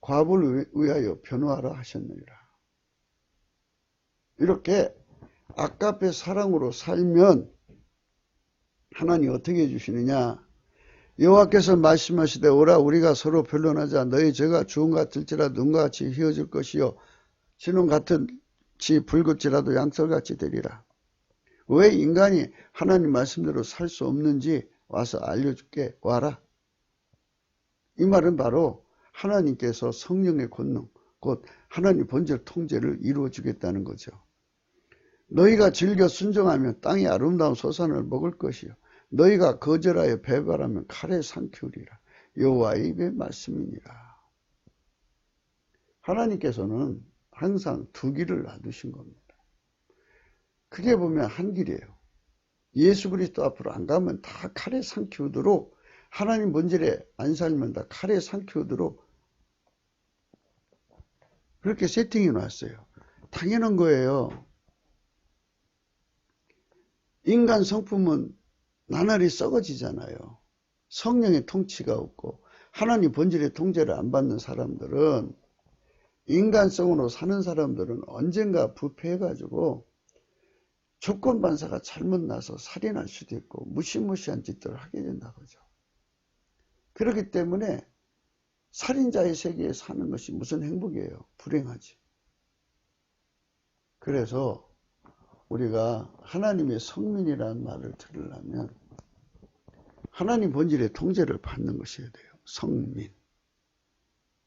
과부를 위하여 변호하라 하셨느니라. 이렇게 아까페 사랑으로 살면 하나님 어떻게 해주시느냐. 여호와께서 말씀하시되 오라 우리가 서로 변론하자. 너희 죄가 주홍 같을지라 눈과 같이 휘어질 것이요 진홍 같을지 붉을지라도 양털같이 되리라. 왜 인간이 하나님 말씀대로 살 수 없는지 와서 알려줄게. 와라. 이 말은 바로 하나님께서 성령의 권능, 곧 하나님 본질 통제를 이루어 주겠다는 거죠. 너희가 즐겨 순종하면 땅의 아름다운 소산을 먹을 것이요 너희가 거절하여 배발하면 칼에 삼키우리라. 여호와의 입의 말씀이니라. 하나님께서는 항상 두 길을 놔두신 겁니다. 크게 보면 한 길이에요. 예수 그리스도 앞으로 안 가면 다 칼에 삼키우도록, 하나님 본질에 안 살면 다 칼에 삼키우도록 그렇게 세팅해 놨어요. 당연한 거예요. 인간 성품은 나날이 썩어지잖아요. 성령의 통치가 없고 하나님 본질의 통제를 안 받는 사람들은, 인간성으로 사는 사람들은 언젠가 부패해가지고 조건반사가 잘못 나서 살인할 수도 있고 무시무시한 짓들을 하게 된다고죠. 그렇기 때문에 살인자의 세계에 사는 것이 무슨 행복이에요. 불행하지. 그래서 우리가 하나님의 성민이라는 말을 들으려면 하나님 본질의 통제를 받는 것이어야 돼요. 성민.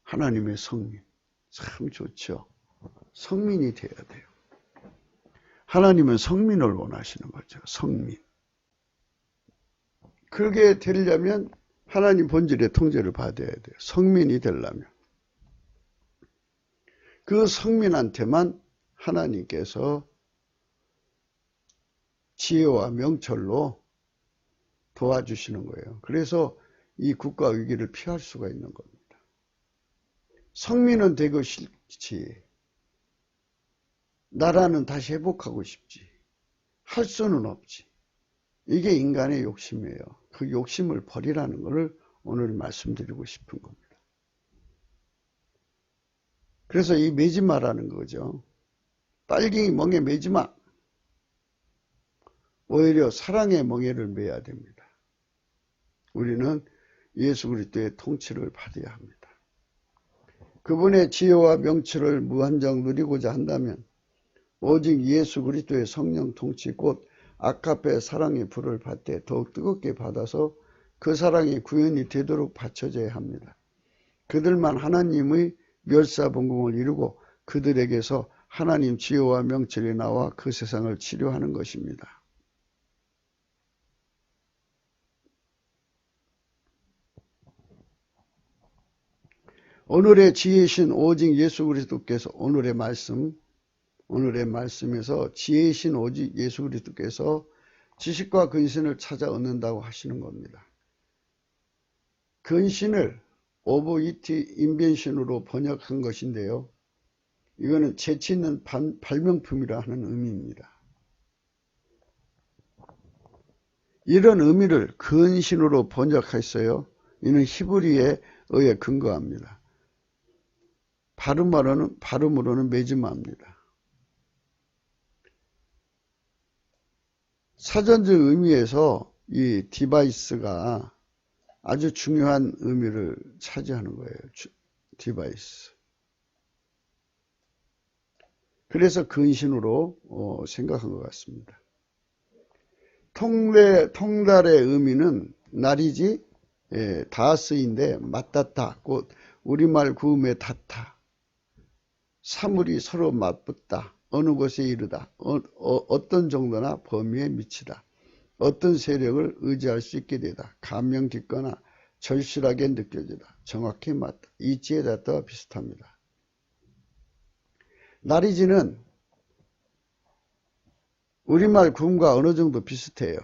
하나님의 성민. 참 좋죠. 성민이 되어야 돼요. 하나님은 성민을 원하시는 거죠. 성민. 그렇게 되려면 하나님 본질의 통제를 받아야 돼요. 성민이 되려면. 그 성민한테만 하나님께서 지혜와 명철로 도와주시는 거예요. 그래서 이 국가 위기를 피할 수가 있는 겁니다. 성민은 되고 싶지, 나라는 다시 회복하고 싶지, 할 수는 없지. 이게 인간의 욕심이에요. 그 욕심을 버리라는 것을 오늘 말씀드리고 싶은 겁니다. 그래서 이 매지 마라는 거죠. 빨갱이 멍에 매지 마. 오히려 사랑의 멍에를 매야 됩니다. 우리는 예수 그리스도의 통치를 받아야 합니다. 그분의 지혜와 명철을 무한정 누리고자 한다면 오직 예수 그리스도의 성령 통치, 곧 아카페 사랑의 불을 받되 더욱 뜨겁게 받아서 그 사랑이 구현이 되도록 받쳐져야 합니다. 그들만 하나님의 멸사봉공을 이루고 그들에게서 하나님 지혜와 명철이 나와 그 세상을 치료하는 것입니다. 오늘의 지혜이신 오직 예수 그리스도께서, 오늘의 말씀에서 지혜이신 오직 예수 그리스도께서 지식과 근신을 찾아 얻는다고 하시는 겁니다. 근신을 오브이티 인벤션으로 번역한 것인데요. 이거는 재치 있는 발명품이라 하는 의미입니다. 이런 의미를 근신으로 번역했어요. 이는 히브리에 의해 근거합니다. 발음으로는 메지마입니다. 사전적 의미에서 이 디바이스가 아주 중요한 의미를 차지하는 거예요. 디바이스. 그래서 근신으로 생각한 것 같습니다. 통달의 의미는 날이지, 다스인데 맞닿다, 곧 우리말 구음에 닿다. 사물이 서로 맞붙다. 어느 곳에 이르다. 어떤 정도나 범위에 미치다. 어떤 세력을 의지할 수 있게 되다. 감명 깊거나 절실하게 느껴지다. 정확히 맞다. 이치에 닿다와 비슷합니다. 나리지는 우리말 구음과 어느 정도 비슷해요.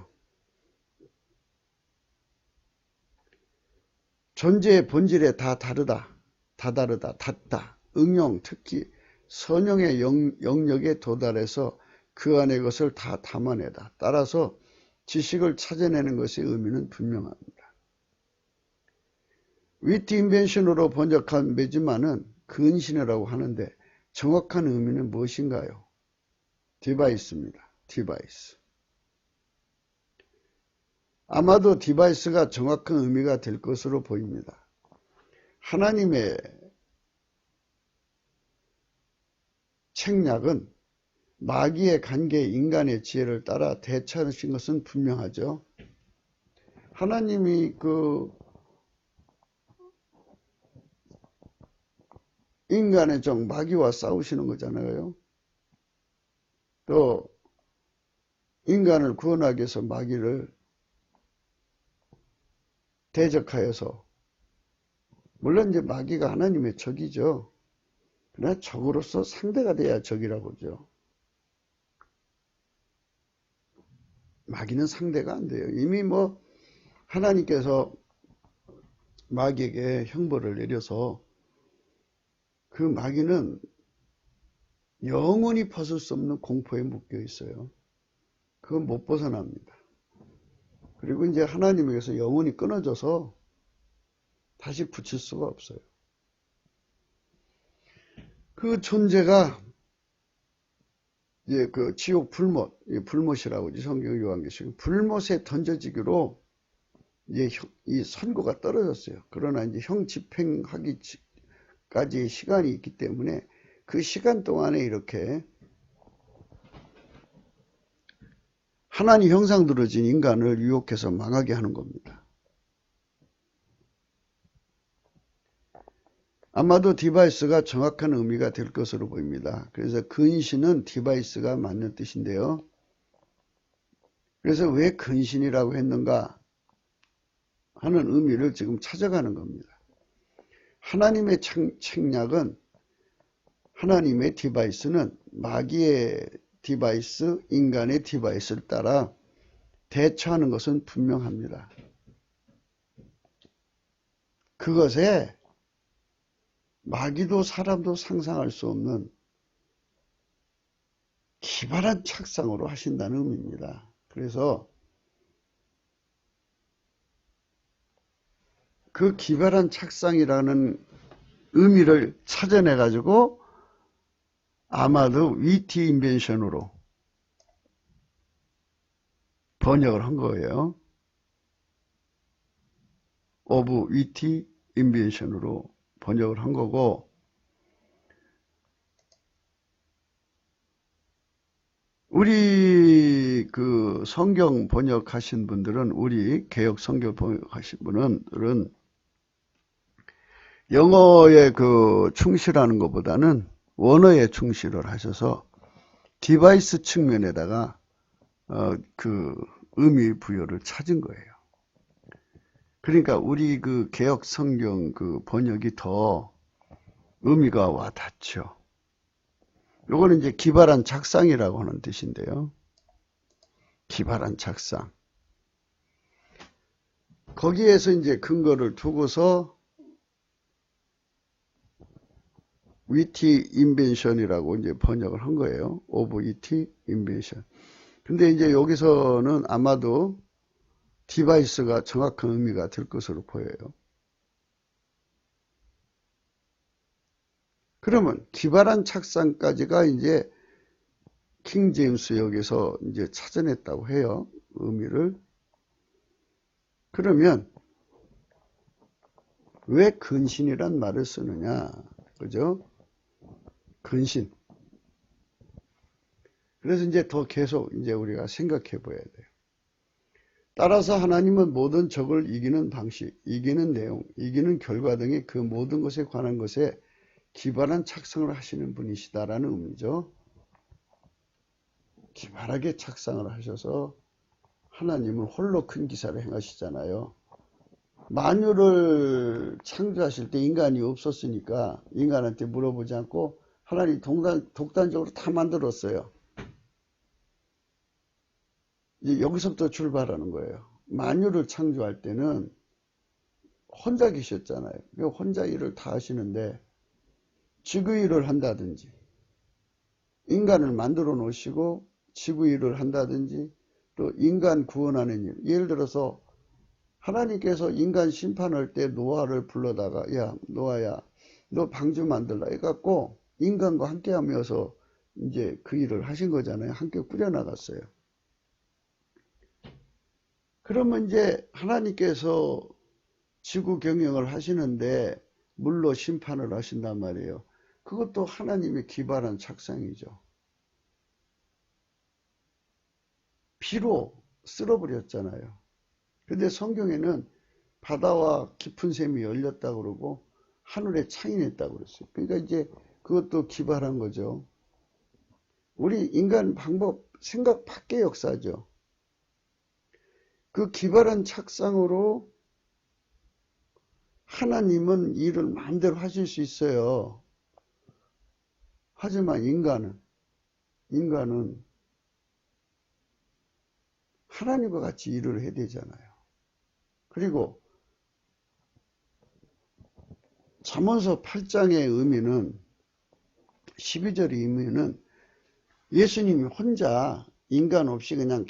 존재의 본질에 다 다르다. 다 다르다. 닿다. 응용, 특히 선영의 영역에 도달해서 그 안의 것을 다 담아내다. 따라서 지식을 찾아내는 것의 의미는 분명합니다. 위트 인벤션으로 번역한 매지만은 근신이라고 하는데 정확한 의미는 무엇인가요? 디바이스입니다. 디바이스. 아마도 디바이스가 정확한 의미가 될 것으로 보입니다. 하나님의 책략은 마귀의 관계, 인간의 지혜를 따라 대처하신 것은 분명하죠. 하나님이 인간의 종 마귀와 싸우시는 거잖아요. 또 인간을 구원하기 위해서 마귀를 대적하여서, 물론 이제 마귀가 하나님의 적이죠. 그러나 적으로서 상대가 돼야 적이라고 하죠. 마귀는 상대가 안 돼요. 이미 하나님께서 마귀에게 형벌을 내려서 그 마귀는 영원히 벗을 수 없는 공포에 묶여 있어요. 그건 못 벗어납니다. 그리고 이제 하나님에게서 영원히 끊어져서 다시 붙일 수가 없어요. 그 존재가 이제 그 지옥 불못이라고 하지, 성경 요한계시록 불못에 던져지기로 이제 이 선고가 떨어졌어요. 그러나 이제 형 집행하기까지의 시간이 있기 때문에 그 시간 동안에 이렇게 하나님 형상대로 진 인간을 유혹해서 망하게 하는 겁니다. 아마도 디바이스가 정확한 의미가 될 것으로 보입니다. 그래서 근신은 디바이스가 맞는 뜻인데요. 그래서 왜 근신이라고 했는가 하는 의미를 지금 찾아가는 겁니다. 하나님의 책략은, 하나님의 디바이스는 마귀의 디바이스, 인간의 디바이스를 따라 대처하는 것은 분명합니다. 그것에 마귀도 사람도 상상할 수 없는 기발한 착상으로 하신다는 의미입니다. 그래서 그 기발한 착상이라는 의미를 찾아내 가지고 아마도 위티 인벤션으로 번역을 한 거예요. 오브 위티 인벤션으로 번역을 한 거고, 우리 그 성경 번역하신 분들은, 우리 개역 성경 번역하신 분들은 영어에 그 충실하는 것보다는 원어에 충실을 하셔서 디바이스 측면에다가 그 의미 부여를 찾은 거예요. 그러니까 우리 그 개역 성경 그 번역이 더 의미가 와 닿죠. 요거는 이제 기발한 작상이라고 하는 뜻인데요. 기발한 작상. 거기에서 이제 근거를 두고서 위티 인벤션이라고 이제 번역을 한 거예요. 오브 위티 인벤션. 근데 이제 여기서는 아마도 디바이스가 정확한 의미가 될 것으로 보여요. 그러면 기발한 착상까지가 이제 킹 제임스 역에서 이제 찾아냈다고 해요. 의미를. 그러면 왜 근신이란 말을 쓰느냐? 그죠? 근신. 그래서 이제 더 계속 이제 우리가 생각해 봐야 돼요. 따라서 하나님은 모든 적을 이기는 방식, 이기는 내용, 이기는 결과 등의 그 모든 것에 관한 것에 기발한 착상을 하시는 분이시다라는 의미죠. 기발하게 착상을 하셔서 하나님은 홀로 큰 기사를 행하시잖아요. 만유를 창조하실 때 인간이 없었으니까 인간한테 물어보지 않고 하나님 독단적으로 다 만들었어요. 이제 여기서부터 출발하는 거예요. 만유를 창조할 때는 혼자 계셨잖아요. 혼자 일을 다 하시는데 지구 일을 한다든지 인간을 만들어 놓으시고 지구 일을 한다든지 또 인간 구원하는 일, 예를 들어서 하나님께서 인간 심판할 때 노아를 불러다가 야 노아야 너 방주 만들라 해갖고 인간과 함께 하면서 이제 그 일을 하신 거잖아요. 함께 꾸려나갔어요. 그러면 이제 하나님께서 지구 경영을 하시는데 물로 심판을 하신단 말이에요. 그것도 하나님의 기발한 착상이죠. 비로 쓸어버렸잖아요. 근데 성경에는 바다와 깊은 샘이 열렸다고 그러고 하늘에 창이 냈다고 그랬어요. 그러니까 이제 그것도 기발한 거죠. 우리 인간 방법, 생각 밖의 역사죠. 그 기발한 착상으로 하나님은 일을 마음대로 하실 수 있어요. 하지만 인간은 하나님과 같이 일을 해야 되잖아요. 그리고 잠언서 8장의 의미는 12절의 의미는 예수님이 혼자 인간 없이 그냥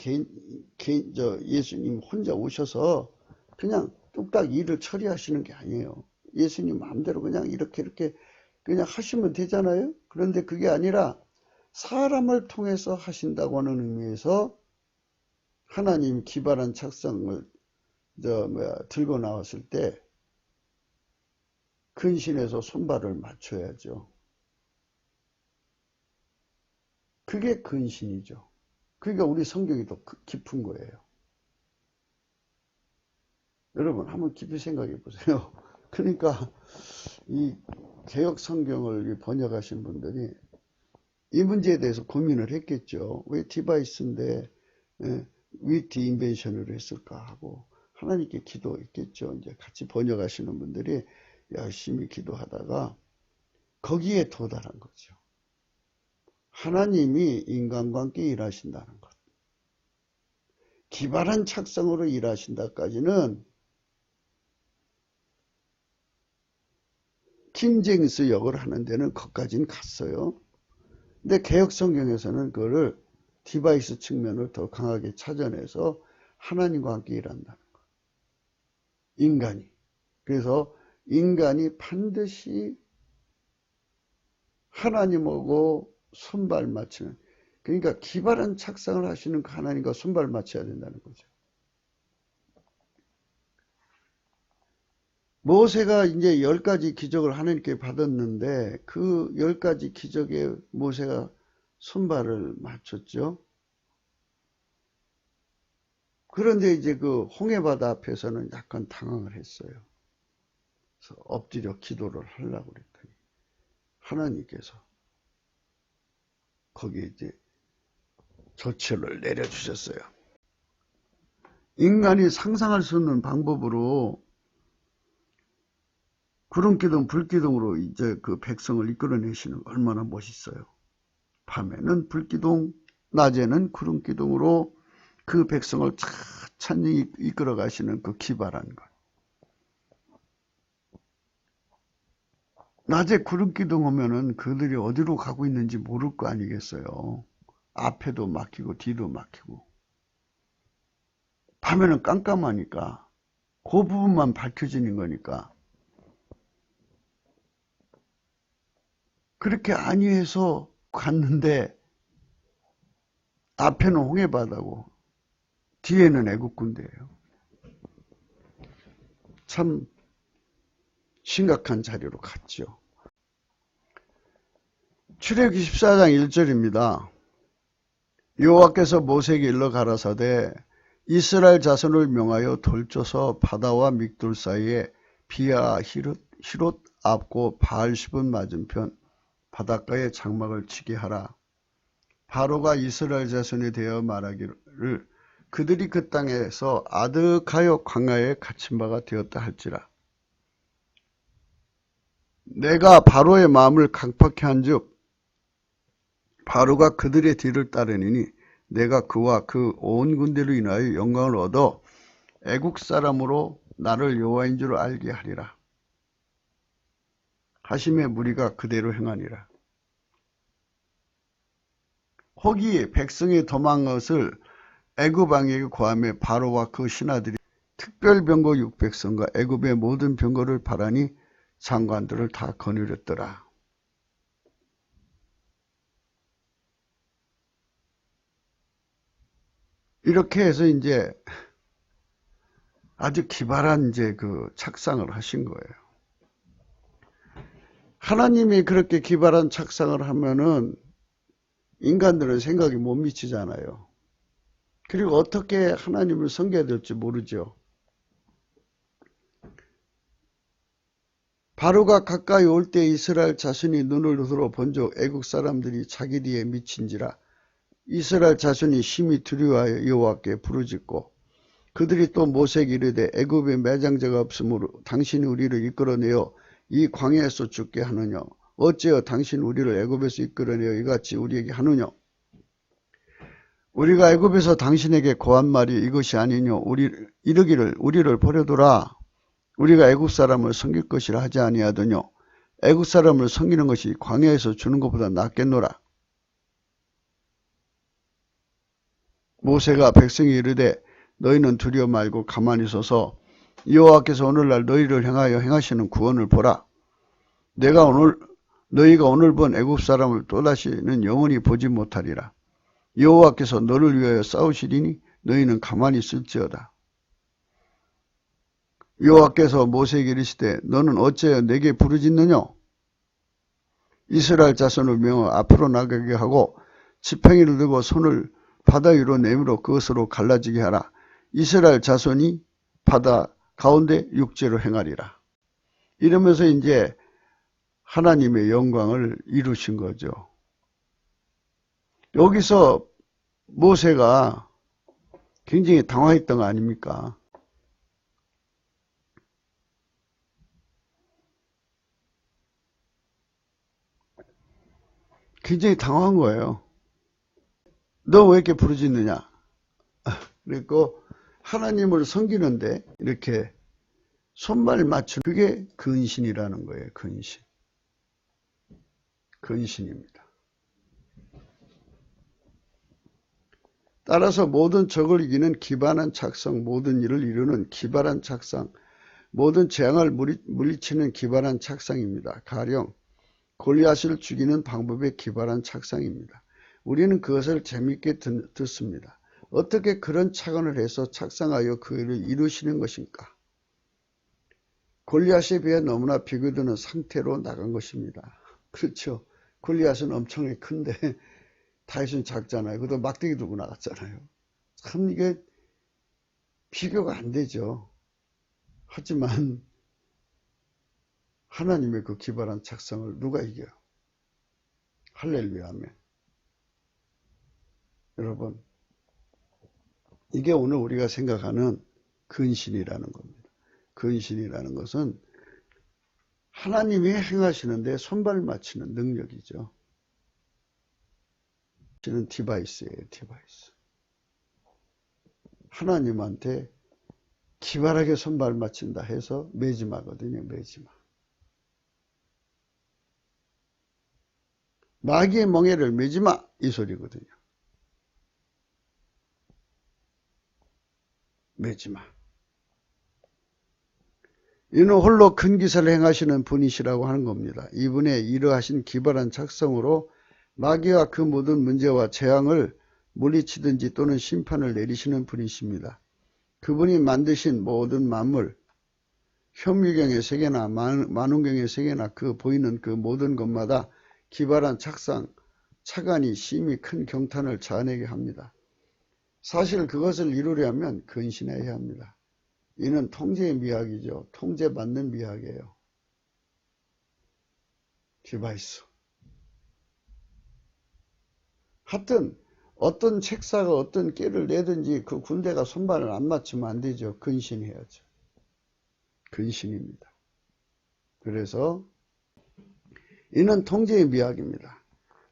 예수님 혼자 오셔서 그냥 뚝딱 일을 처리하시는 게 아니에요. 예수님 마음대로 그냥 이렇게 그냥 하시면 되잖아요. 그런데 그게 아니라 사람을 통해서 하신다고 하는 의미에서 하나님 기발한 착상을 들고 나왔을 때 근신해서 손발을 맞춰야죠. 그게 근신이죠. 그러니까 우리 성경이 더 깊은 거예요. 여러분 한번 깊이 생각해 보세요. 그러니까 이 개역 성경을 번역하신 분들이 이 문제에 대해서 고민을 했겠죠. 왜 디바이스인데 위티 인벤션을 했을까 하고 하나님께 기도했겠죠. 이제 같이 번역하시는 분들이 열심히 기도하다가 거기에 도달한 거죠. 하나님이 인간과 함께 일하신다는 것. 기발한 착상으로 일하신다까지는 킹제임스 역을 하는 데는 거기까지는 갔어요. 근데 개역 성경에서는 그거를 디바이스 측면을 더 강하게 찾아내서 하나님과 함께 일한다는 것. 인간이. 그래서 인간이 반드시 하나님하고 손발 맞추는, 그러니까 기발한 착상을 하시는 그 하나님과 손발 맞춰야 된다는 거죠. 모세가 이제 10가지 기적을 하나님께 받았는데 그 10가지 기적에 모세가 손발을 맞췄죠. 그런데 이제 그 홍해바다 앞에서는 약간 당황을 했어요. 그래서 엎드려 기도를 하려고 그랬더니 하나님께서 거기에 이제 조치를 내려주셨어요. 인간이 상상할 수 없는 방법으로 구름기둥, 불기둥으로 이제 그 백성을 이끌어내시는 거 얼마나 멋있어요. 밤에는 불기둥, 낮에는 구름기둥으로 그 백성을 찬히 이끌어 가시는 그 기발한 것. 낮에 구름기둥 오면은 그들이 어디로 가고 있는지 모를 거 아니겠어요. 앞에도 막히고 뒤도 막히고. 밤에는 깜깜하니까 그 부분만 밝혀지는 거니까. 그렇게 안위해서 갔는데 앞에는 홍해바다고 뒤에는 애국 군대예요. 참 심각한 자리로 갔죠. 출애굽기 14장 1절입니다. 여호와께서 모세에게 일러 가라사대 이스라엘 자손을 명하여 돌져서 바다와 믹돌 사이에 비아 히롯 앞고 바알시분 맞은편 바닷가에 장막을 치게 하라. 바로가 이스라엘 자손에 대하여 말하기를 그들이 그 땅에서 아득하여 광야에 갇힌 바가 되었다 할지라. 내가 바로의 마음을 강팍케 한즉 바로가 그들의 뒤를 따르니니 내가 그와 그 온 군대로 인하여 영광을 얻어 애국 사람으로 나를 여호와인 줄 알게 하리라. 하심에 무리가 그대로 행하니라. 혹이 백성이 도망한 것을 애굽 왕에게 고하며 바로와 그 신하들이 특별병거 600선과 애굽의 모든 병거를 바라니 장관들을 다 거느렸더라. 이렇게 해서 이제 아주 기발한 이제 그 착상을 하신 거예요. 하나님이 그렇게 기발한 착상을 하면은 인간들은 생각이 못 미치잖아요. 그리고 어떻게 하나님을 섬겨야 될지 모르죠. 바로가 가까이 올 때 이스라엘 자손이 눈을 들어 본즉 애국 사람들이 자기 뒤에 미친지라. 이스라엘 자손이 심히 두려워하여 여호와께 부르짖고 그들이 또 모세에게 이르되 애굽에 매장자가 없으므로 당신이 우리를 이끌어내어 이 광야에서 죽게 하느냐. 어찌하여 당신 우리를 애굽에서 이끌어내어 이같이 우리에게 하느냐. 우리가 애굽에서 당신에게 고한 말이 이것이 아니뇨. 이르기를 우리를 버려두라. 우리가 애굽 사람을 섬길 것이라 하지 아니하더뇨. 애굽 사람을 섬기는 것이 광야에서 주는 것보다 낫겠노라. 모세가 백성이 이르되 너희는 두려워 말고 가만히 서서 여호와께서 오늘날 너희를 향하여 행하시는 구원을 보라. 너희가 오늘 본 애굽 사람을 또다시는 영원히 보지 못하리라. 여호와께서 너를 위하여 싸우시리니 너희는 가만히 있을지어다. 여호와께서 모세에게 이르시되 너는 어찌하여 내게 부르짖느냐. 이스라엘 자손을 명하 앞으로 나가게 하고 지팡이를 들고 손을 바다 위로 내밀어 그것으로 갈라지게 하라. 이스라엘 자손이 바다 가운데 육지로 행하리라. 이러면서 이제 하나님의 영광을 이루신 거죠. 여기서 모세가 굉장히 당황했던 거 아닙니까? 굉장히 당황한 거예요. 너 왜 이렇게 부르짖느냐? 그리고 하나님을 섬기는데 이렇게 손발 맞추는 그게 근신이라는 거예요. 근신. 근신입니다. 따라서 모든 적을 이기는 기발한 착상, 모든 일을 이루는 기발한 착상, 모든 재앙을 물리치는 기발한 착상입니다. 가령 골리앗을 죽이는 방법의 기발한 착상입니다. 우리는 그것을 재미있게 듣습니다. 어떻게 그런 착언을 해서 착상하여 그 일을 이루시는 것인가? 골리앗에 비해 너무나 비교되는 상태로 나간 것입니다. 그렇죠. 골리앗은 엄청나게 큰데 다윗은 작잖아요. 그것도 막대기 들고 나갔잖아요. 참 이게 비교가 안 되죠. 하지만 하나님의 그 기발한 착상을 누가 이겨요? 할렐루야 아멘. 여러분, 이게 오늘 우리가 생각하는 근신이라는 겁니다. 근신이라는 것은 하나님이 행하시는데 손발 맞추는 능력이죠. 저는 디바이스예요. 디바이스. 하나님한테 기발하게 손발 맞춘다 해서 매지마거든요. 매지마. 마귀의 멍에를 매지마 이 소리거든요. 매지마. 이는 홀로 큰 기사를 행하시는 분이시라고 하는 겁니다. 이분의 이러하신 기발한 작성으로 마귀와 그 모든 문제와 재앙을 물리치든지 또는 심판을 내리시는 분이십니다. 그분이 만드신 모든 만물, 현미경의 세계나 만운경의 세계나 그 보이는 그 모든 것마다 기발한 착상, 차관이 심히 큰 경탄을 자아내게 합니다. 사실 그것을 이루려면 근신해야 합니다. 이는 통제의 미학이죠. 통제받는 미학이에요. 디바이스. 하여튼 어떤 책사가 어떤 깨를 내든지 그 군대가 손발을 안 맞추면 안 되죠. 근신해야죠. 근신입니다. 그래서 이는 통제의 미학입니다.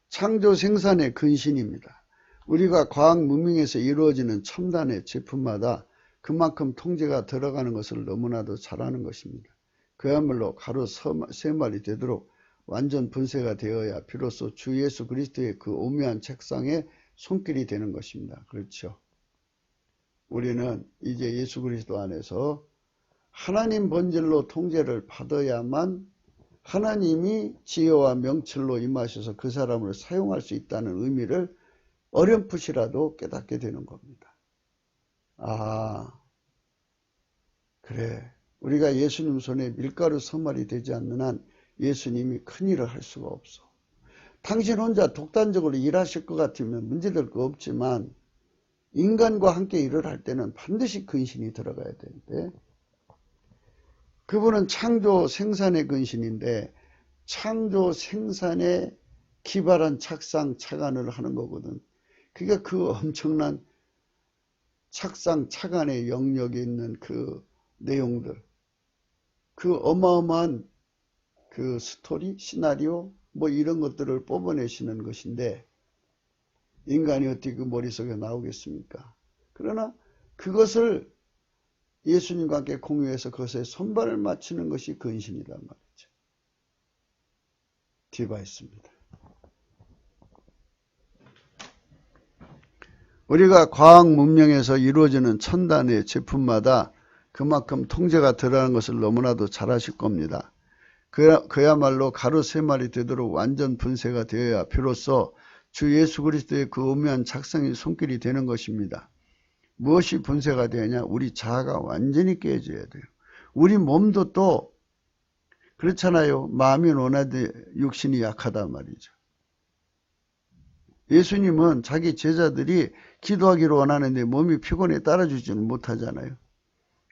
창조 생산의 근신입니다. 우리가 과학 문명에서 이루어지는 첨단의 제품마다 그만큼 통제가 들어가는 것을 너무나도 잘하는 것입니다. 그야말로 가루 3마리 되도록 완전 분쇄가 되어야 비로소 주 예수 그리스도의 그 오묘한 책상에 손길이 되는 것입니다. 그렇죠. 우리는 이제 예수 그리스도 안에서 하나님 본질로 통제를 받아야만 하나님이 지혜와 명철로 임하셔서 그 사람을 사용할 수 있다는 의미를 어렴풋이라도 깨닫게 되는 겁니다. 아, 그래. 우리가 예수님 손에 밀가루 서말이 되지 않는 한 예수님이 큰일을 할 수가 없어. 당신 혼자 독단적으로 일하실 것 같으면 문제될 거 없지만 인간과 함께 일을 할 때는 반드시 근신이 들어가야 되는데, 그분은 창조 생산의 근신인데 창조 생산에 기발한 착상 착안을 하는 거거든. 그러니까 그 엄청난 착상 착안의 영역에 있는 그 내용들, 그 어마어마한 그 스토리, 시나리오 뭐 이런 것들을 뽑아내시는 것인데 인간이 어떻게 그 머릿속에 나오겠습니까? 그러나 그것을 예수님과 함께 공유해서 그것에 손발을 맞추는 것이 근신이란 말이죠. 디바이스입니다. 우리가 과학 문명에서 이루어지는 첨단의 제품마다 그만큼 통제가 들어가는 것을 너무나도 잘 아실 겁니다. 그야말로 가루 3마리 되도록 완전 분쇄가 되어야 비로소 주 예수 그리스도의 그 오묘한 작성의 손길이 되는 것입니다. 무엇이 분쇄가 되느냐? 우리 자아가 완전히 깨져야 돼요. 우리 몸도 또 그렇잖아요. 마음이 원하되 육신이 약하단 말이죠. 예수님은 자기 제자들이 기도하기를 원하는데 몸이 피곤해 따라주지는 못하잖아요.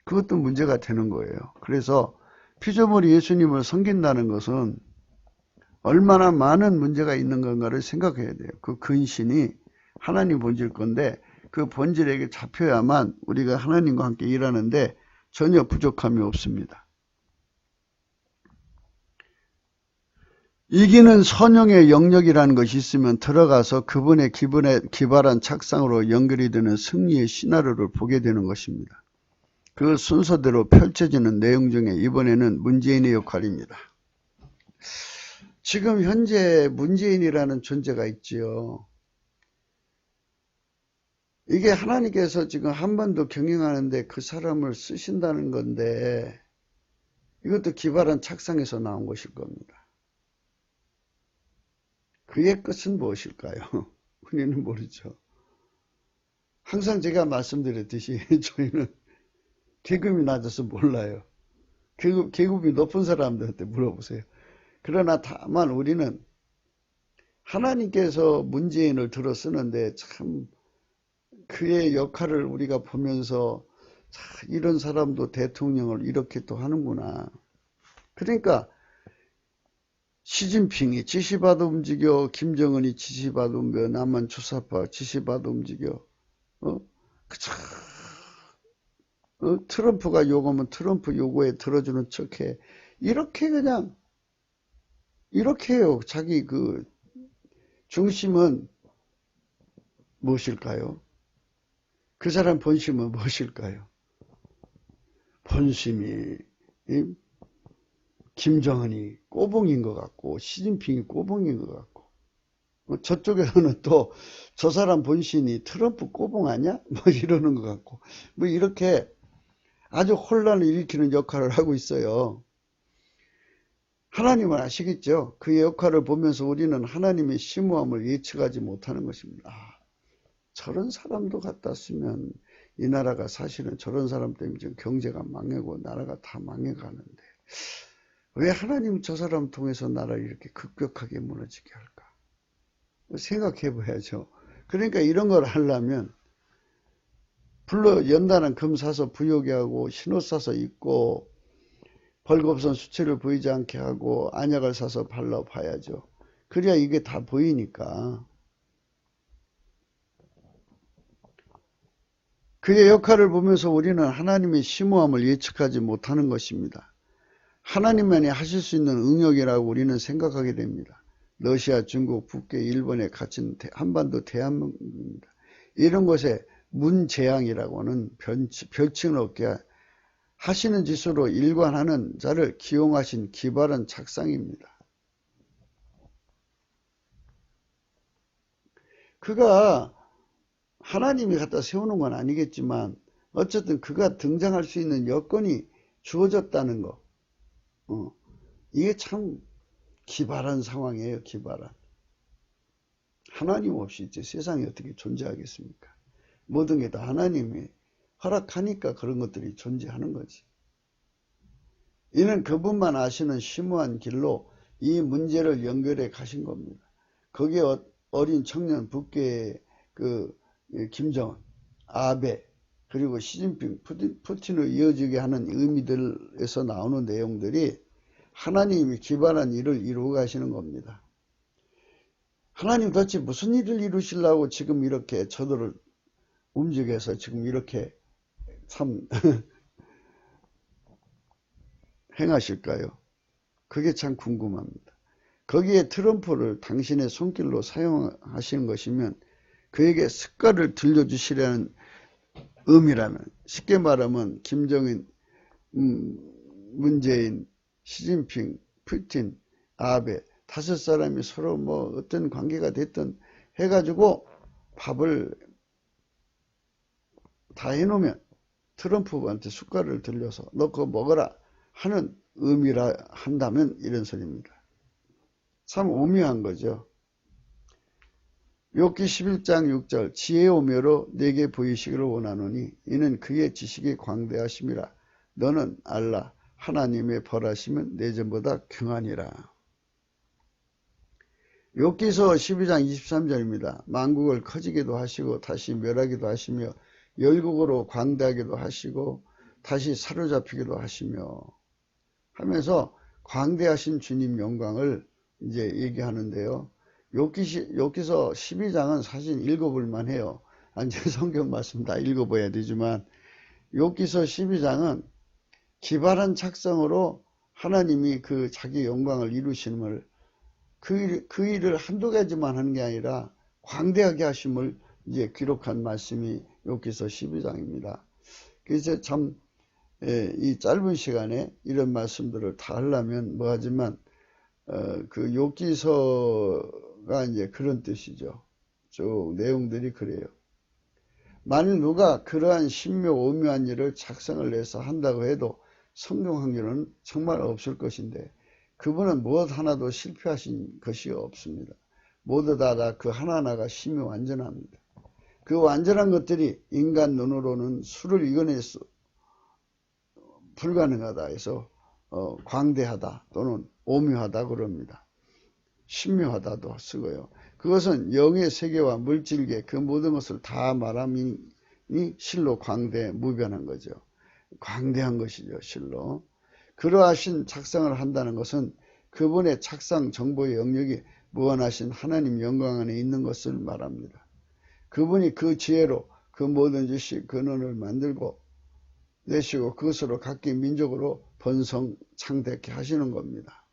그것도 문제가 되는 거예요. 그래서 피조물이 예수님을 섬긴다는 것은 얼마나 많은 문제가 있는 건가를 생각해야 돼요. 그 근신이 하나님 본질 건데 그 본질에게 잡혀야만 우리가 하나님과 함께 일하는데 전혀 부족함이 없습니다. 이기는 선용의 영역이라는 것이 있으면 들어가서 그분의 기발한 착상으로 연결이 되는 승리의 시나리오를 보게 되는 것입니다. 그 순서대로 펼쳐지는 내용 중에 이번에는 문재인의 역할입니다. 지금 현재 문재인이라는 존재가 있지요. 이게 하나님께서 지금 한 번 더 경영하는데 그 사람을 쓰신다는 건데 이것도 기발한 착상에서 나온 것일 겁니다. 그의 끝은 무엇일까요? 우리는 모르죠. 항상 제가 말씀드렸듯이 저희는 계급이 낮아서 몰라요. 계급이 높은 사람들한테 물어보세요. 그러나 다만 우리는 하나님께서 문재인을 들어 쓰는데 참 그의 역할을 우리가 보면서 이런 사람도 대통령을 이렇게 또 하는구나. 그러니까 시진핑이 지시받아 움직여, 김정은이 지시받아 움직여, 남한 주사파 지시받아 움직여. 트럼프가 요구하면 트럼프 요구에 들어주는 척해. 이렇게 그냥 이렇게 해요. 자기 그 중심은 무엇일까요? 그 사람 본심은 무엇일까요? 본심이 김정은이 꼬봉인 것 같고 시진핑이 꼬봉인 것 같고 저쪽에서는 또 저 사람 본심이 트럼프 꼬봉 아니야? 뭐 이러는 것 같고 뭐 이렇게 아주 혼란을 일으키는 역할을 하고 있어요. 하나님은 아시겠죠? 그의 역할을 보면서 우리는 하나님의 심오함을 예측하지 못하는 것입니다. 저런 사람도 갖다 쓰면 이 나라가 사실은 저런 사람 때문에 지금 경제가 망하고 나라가 다 망해가는데 왜 하나님은 저 사람 통해서 나라를 이렇게 급격하게 무너지게 할까? 생각해 봐야죠. 그러니까 이런 걸 하려면 불러 연단한 금 사서 부요게 하고 신옷 사서 입고 벌거벗은 수치를 보이지 않게 하고 안약을 사서 발라봐야죠. 그래야 이게 다 보이니까. 그의 역할을 보면서 우리는 하나님의 심오함을 예측하지 못하는 것입니다. 하나님만이 하실 수 있는 응역이라고 우리는 생각하게 됩니다. 러시아, 중국, 북괴, 일본에 갇힌 한반도 대한민국입니다. 이런 곳에 문재앙이라고는 별칭을 얻게 하시는 짓으로 일관하는 자를 기용하신 기발한 착상입니다. 그가 하나님이 갖다 세우는 건 아니겠지만 어쨌든 그가 등장할 수 있는 여건이 주어졌다는 거. 이게 참 기발한 상황이에요. 기발한. 하나님 없이 이제 세상이 어떻게 존재하겠습니까? 모든 게 다 하나님이 허락하니까 그런 것들이 존재하는 거지. 이는 그분만 아시는 심오한 길로 이 문제를 연결해 가신 겁니다. 거기에 어린 청년 북계의 그 김정은, 아베, 그리고 시진핑, 푸틴으로 이어지게 하는 의미들에서 나오는 내용들이 하나님이 기발한 일을 이루어 가시는 겁니다. 하나님 도대체 무슨 일을 이루시려고 지금 이렇게 저들을 움직여서 지금 이렇게 참 행하실까요? 그게 참 궁금합니다. 거기에 트럼프를 당신의 손길로 사용하시는 것이면 그에게 습관을 들려주시려는 의미라면, 쉽게 말하면 김정인, 문재인, 시진핑, 푸틴, 아베 5사람이 서로 뭐 어떤 관계가 됐든 해가지고 밥을 다 해놓으면 트럼프한테 숟가락을 들려서 너 그거 먹어라 하는 의미라 한다면 이런 소리입니다. 참 오묘한 거죠. 욥기 11장 6절 지혜의 오묘로 내게 보이시기를 원하노니 이는 그의 지식이 광대하심이라. 너는 알라 하나님의 벌하심은 내 전보다 경하니라. 욥기서 12장 23절입니다. 만국을 커지기도 하시고 다시 멸하기도 하시며 열국으로 광대하기도 하시고 다시 사로잡히기도 하시며 하면서 광대하신 주님 영광을 이제 얘기하는데요. 욥기서 12장은 사실 읽어볼만 해요. 아니 성경 말씀 다 읽어봐야 되지만 욥기서 12장은 기발한 작성으로 하나님이 그 자기 영광을 이루심을 그 일을 한두 가지만 하는 게 아니라 광대하게 하심을 이제 기록한 말씀이 욥기서 12장입니다. 그래서 참 이 짧은 시간에 이런 말씀들을 다 하려면 뭐하지만 그 욥기서가 이제 그런 뜻이죠. 쭉 내용들이 그래요. 만일 누가 그러한 신묘 오묘한 일을 작성을 해서 한다고 해도 성공 확률은 정말 없을 것인데 그분은 무엇 하나도 실패하신 것이 없습니다. 모두 다 그 하나하나가 심히 완전합니다. 그 완전한 것들이 인간 눈으로는 수를 이겨낼 수 불가능하다 해서 광대하다 또는 오묘하다 그럽니다. 신묘하다도 쓰고요. 그것은 영의 세계와 물질계 그 모든 것을 다 말함이 실로 광대 무변한 거죠. 광대한 것이죠. 실로. 그러하신 작성을 한다는 것은 그분의 작상 정보의 영역이 무한하신 하나님 영광 안에 있는 것을 말합니다. 그분이 그 지혜로 그 모든 지식 근원을 만들고 내시고 그것으로 각기 민족으로 번성 창대케 하시는 겁니다.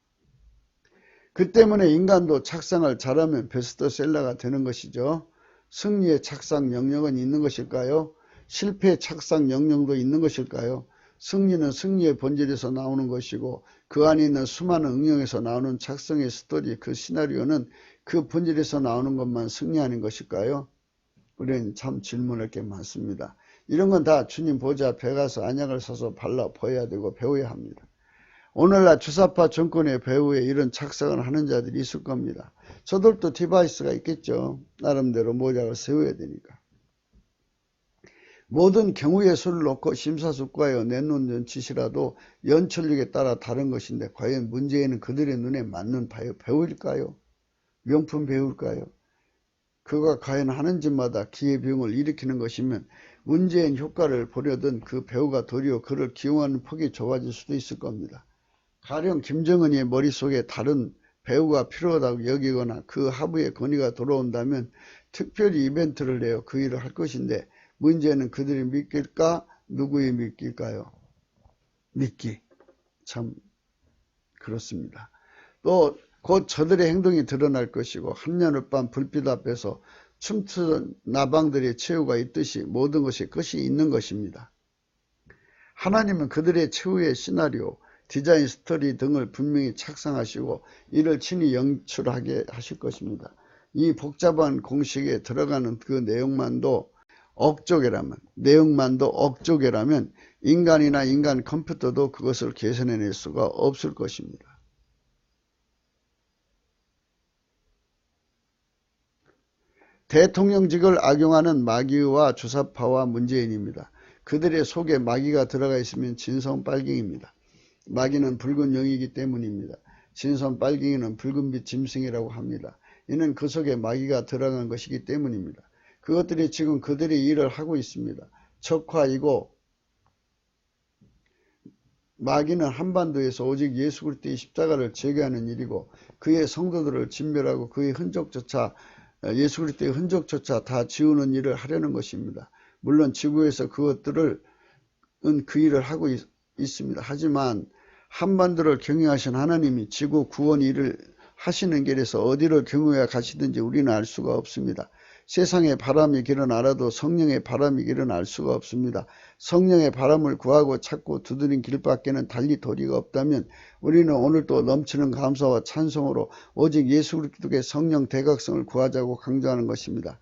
그 때문에 인간도 작상을 잘하면 베스트셀러가 되는 것이죠. 승리의 작상 영역은 있는 것일까요? 실패의 작상 영역도 있는 것일까요? 승리는 승리의 본질에서 나오는 것이고 그 안에 있는 수많은 응용에서 나오는 작성의 스토리, 그 시나리오는 그 본질에서 나오는 것만 승리하는 것일까요? 우리는 참 질문할 게 많습니다. 이런 건 다 주님 보좌 앞에 가서 안약을 사서 발라 보여야 되고 배워야 합니다. 오늘날 주사파 정권의 배후에 이런 작성을 하는 자들이 있을 겁니다. 저들도 디바이스가 있겠죠. 나름대로 모략을 세워야 되니까. 모든 경우의 수를 놓고 심사숙고하여 내놓는 짓이라도 연출력에 따라 다른 것인데 과연 문제에는 그들의 눈에 맞는 배우일까요? 명품 배우일까요? 그가 과연 하는 짓마다 기회비용을 일으키는 것이면 문제인 효과를 보려던 그 배우가 도리어 그를 기용하는 폭이 좁아질 수도 있을 겁니다. 가령 김정은의 머릿속에 다른 배우가 필요하다고 여기거나 그 하부의 건의가 돌아온다면 특별히 이벤트를 내어 그 일을 할 것인데 문제는 그들이 믿길까? 누구의 믿길까요? 믿기. 참 그렇습니다. 또 곧 저들의 행동이 드러날 것이고 한여름 밤 불빛 앞에서 춤추던 나방들의 최후가 있듯이 모든 것이 끝이 있는 것입니다. 하나님은 그들의 최후의 시나리오, 디자인 스토리 등을 분명히 착상하시고 이를 친히 연출하게 하실 것입니다. 이 복잡한 공식에 들어가는 그 내용만도 억조개라면 인간이나 인간 컴퓨터도 그것을 계산해낼 수가 없을 것입니다. 대통령직을 악용하는 마귀와 주사파와 문재인입니다. 그들의 속에 마귀가 들어가 있으면 진성 빨갱이입니다. 마귀는 붉은 영이기 때문입니다. 진성 빨갱이는 붉은빛 짐승이라고 합니다. 이는 그 속에 마귀가 들어간 것이기 때문입니다. 그것들이 지금 그들의 일을 하고 있습니다. 적화이고 마귀는 한반도에서 오직 예수 그리스도의 십자가를 제거하는 일이고 그의 성도들을 진멸하고 그의 흔적조차 예수 그리스도의 흔적조차 다 지우는 일을 하려는 것입니다. 물론 지구에서 그것들을 그 일을 하고 있습니다. 하지만 한반도를 경영하신 하나님이 지구 구원 일을 하시는 길에서 어디를 경유해 가시든지 우리는 알 수가 없습니다. 세상의 바람이 길은 알아도 성령의 바람이 길은 알 수가 없습니다. 성령의 바람을 구하고 찾고 두드린 길밖에는 달리 도리가 없다면 우리는 오늘도 넘치는 감사와 찬송으로 오직 예수 그리스도의 성령 대각성을 구하자고 강조하는 것입니다.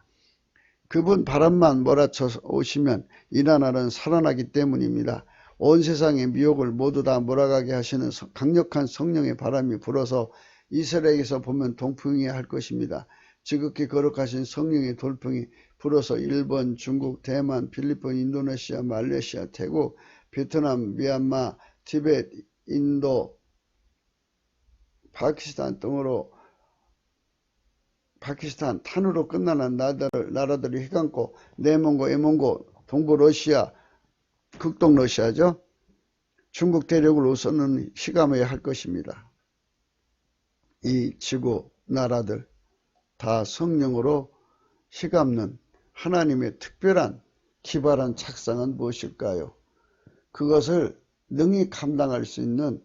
그분 바람만 몰아쳐 오시면 이 나라는 살아나기 때문입니다. 온 세상의 미혹을 모두 다 몰아가게 하시는 강력한 성령의 바람이 불어서 이스라엘에서 보면 동풍이 할 것입니다. 지극히 거룩하신 성령의 돌풍이 불어서 일본, 중국, 대만, 필리핀, 인도네시아, 말레이시아, 태국, 베트남, 미얀마, 티베트, 인도, 파키스탄 등으로 파키스탄 탄으로 끝나는 나라들이 휘감고 내몽고, 에몽고, 동부 러시아, 극동 러시아죠. 중국 대륙을 우선은 휘감해야 할 것입니다. 이 지구 나라들 다 성령으로 휘감는 하나님의 특별한 기발한 착상은 무엇일까요? 그것을 능히 감당할 수 있는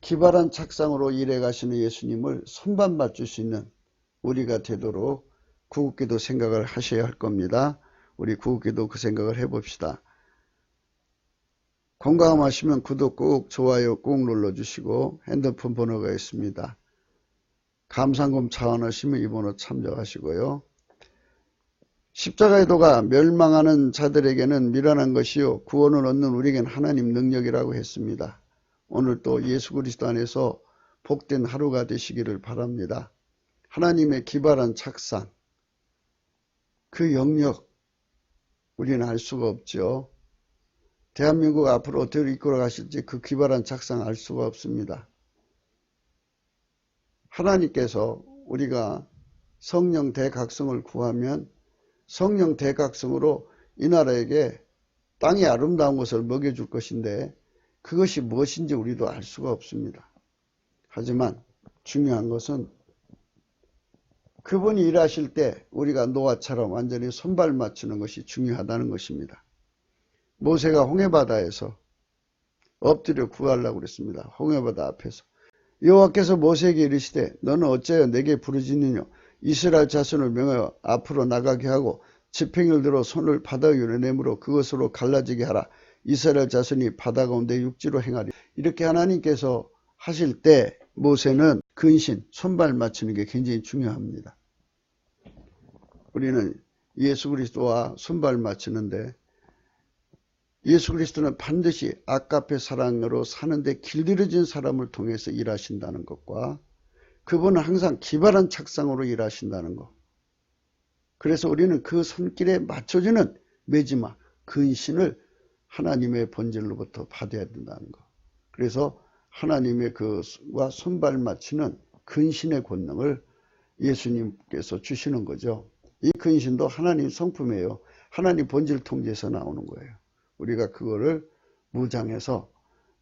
기발한 착상으로 일해 가시는 예수님을 손반맞출 수 있는 우리가 되도록 구국기도 생각을 하셔야 할 겁니다. 우리 구국기도 그 생각을 해봅시다. 공감하시면 구독 꾹, 좋아요 꾹 눌러주시고 핸드폰 번호가 있습니다. 감상금 차원하시면 이 번호 참조하시고요. 십자가의 도가 멸망하는 자들에게는 미련한 것이요 구원을 얻는 우리에겐 하나님 능력이라고 했습니다. 오늘 또 예수 그리스도 안에서 복된 하루가 되시기를 바랍니다. 하나님의 기발한 착상, 그 영역 우리는 알 수가 없죠. 대한민국 앞으로 어떻게 이끌어 가실지 그 기발한 착상 알 수가 없습니다. 하나님께서 우리가 성령 대각성을 구하면 성령 대각성으로 이 나라에게 땅의 아름다운 것을 먹여줄 것인데 그것이 무엇인지 우리도 알 수가 없습니다. 하지만 중요한 것은 그분이 일하실 때 우리가 노아처럼 완전히 손발 맞추는 것이 중요하다는 것입니다. 모세가 홍해바다에서 엎드려 구하려고 그랬습니다. 홍해바다 앞에서. 여호와께서 모세에게 이르시되 너는 어찌하여 내게 부르짖느냐 이스라엘 자손을 명하여 앞으로 나가게 하고 지팡이를 들어 손을 바다 위로 내므로 그것으로 갈라지게 하라. 이스라엘 자손이 바다 가운데 육지로 행하리. 이렇게 하나님께서 하실 때 모세는 근신, 손발 맞추는 게 굉장히 중요합니다. 우리는 예수 그리스도와 손발 맞추는데 예수 그리스도는 반드시 아까페 사랑으로 사는데 길들여진 사람을 통해서 일하신다는 것과 그분은 항상 기발한 착상으로 일하신다는 것. 그래서 우리는 그 손길에 맞춰주는 매지막, 근신을 하나님의 본질로부터 받아야 된다는 것. 그래서 하나님의 그와 손발 맞추는 근신의 권능을 예수님께서 주시는 거죠. 이 근신도 하나님 성품이에요. 하나님 본질 통제에서 나오는 거예요. 우리가 그거를 무장해서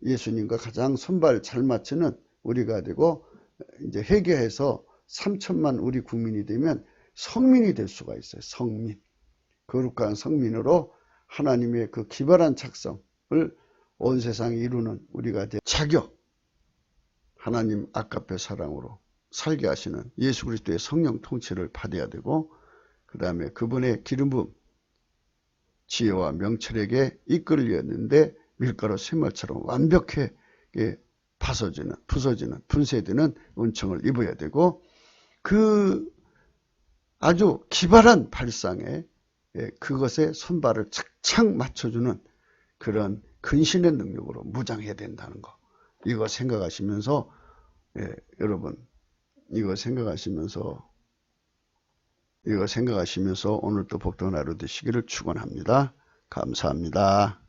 예수님과 가장 손발 잘 맞추는 우리가 되고 이제 회개해서 3천만 우리 국민이 되면 성민이 될 수가 있어요. 성민. 거룩한 성민으로 하나님의 그 기발한 착성을 온 세상에 이루는 우리가 될 자격. 하나님 아까페 사랑으로 살게 하시는 예수 그리스도의 성령 통치를 받아야 되고 그 다음에 그분의 기름 부음 지혜와 명철에게 이끌렸는데 밀가루 샘물처럼 완벽하게 부서지는 분쇄되는 은총을 입어야 되고 그 아주 기발한 발상에 그것에 손발을 착착 맞춰주는 그런 근신의 능력으로 무장해야 된다는 거. 이거 생각하시면서 여러분 이거 생각하시면서 오늘도 복덕한 하루 되시기를 축원합니다. 감사합니다.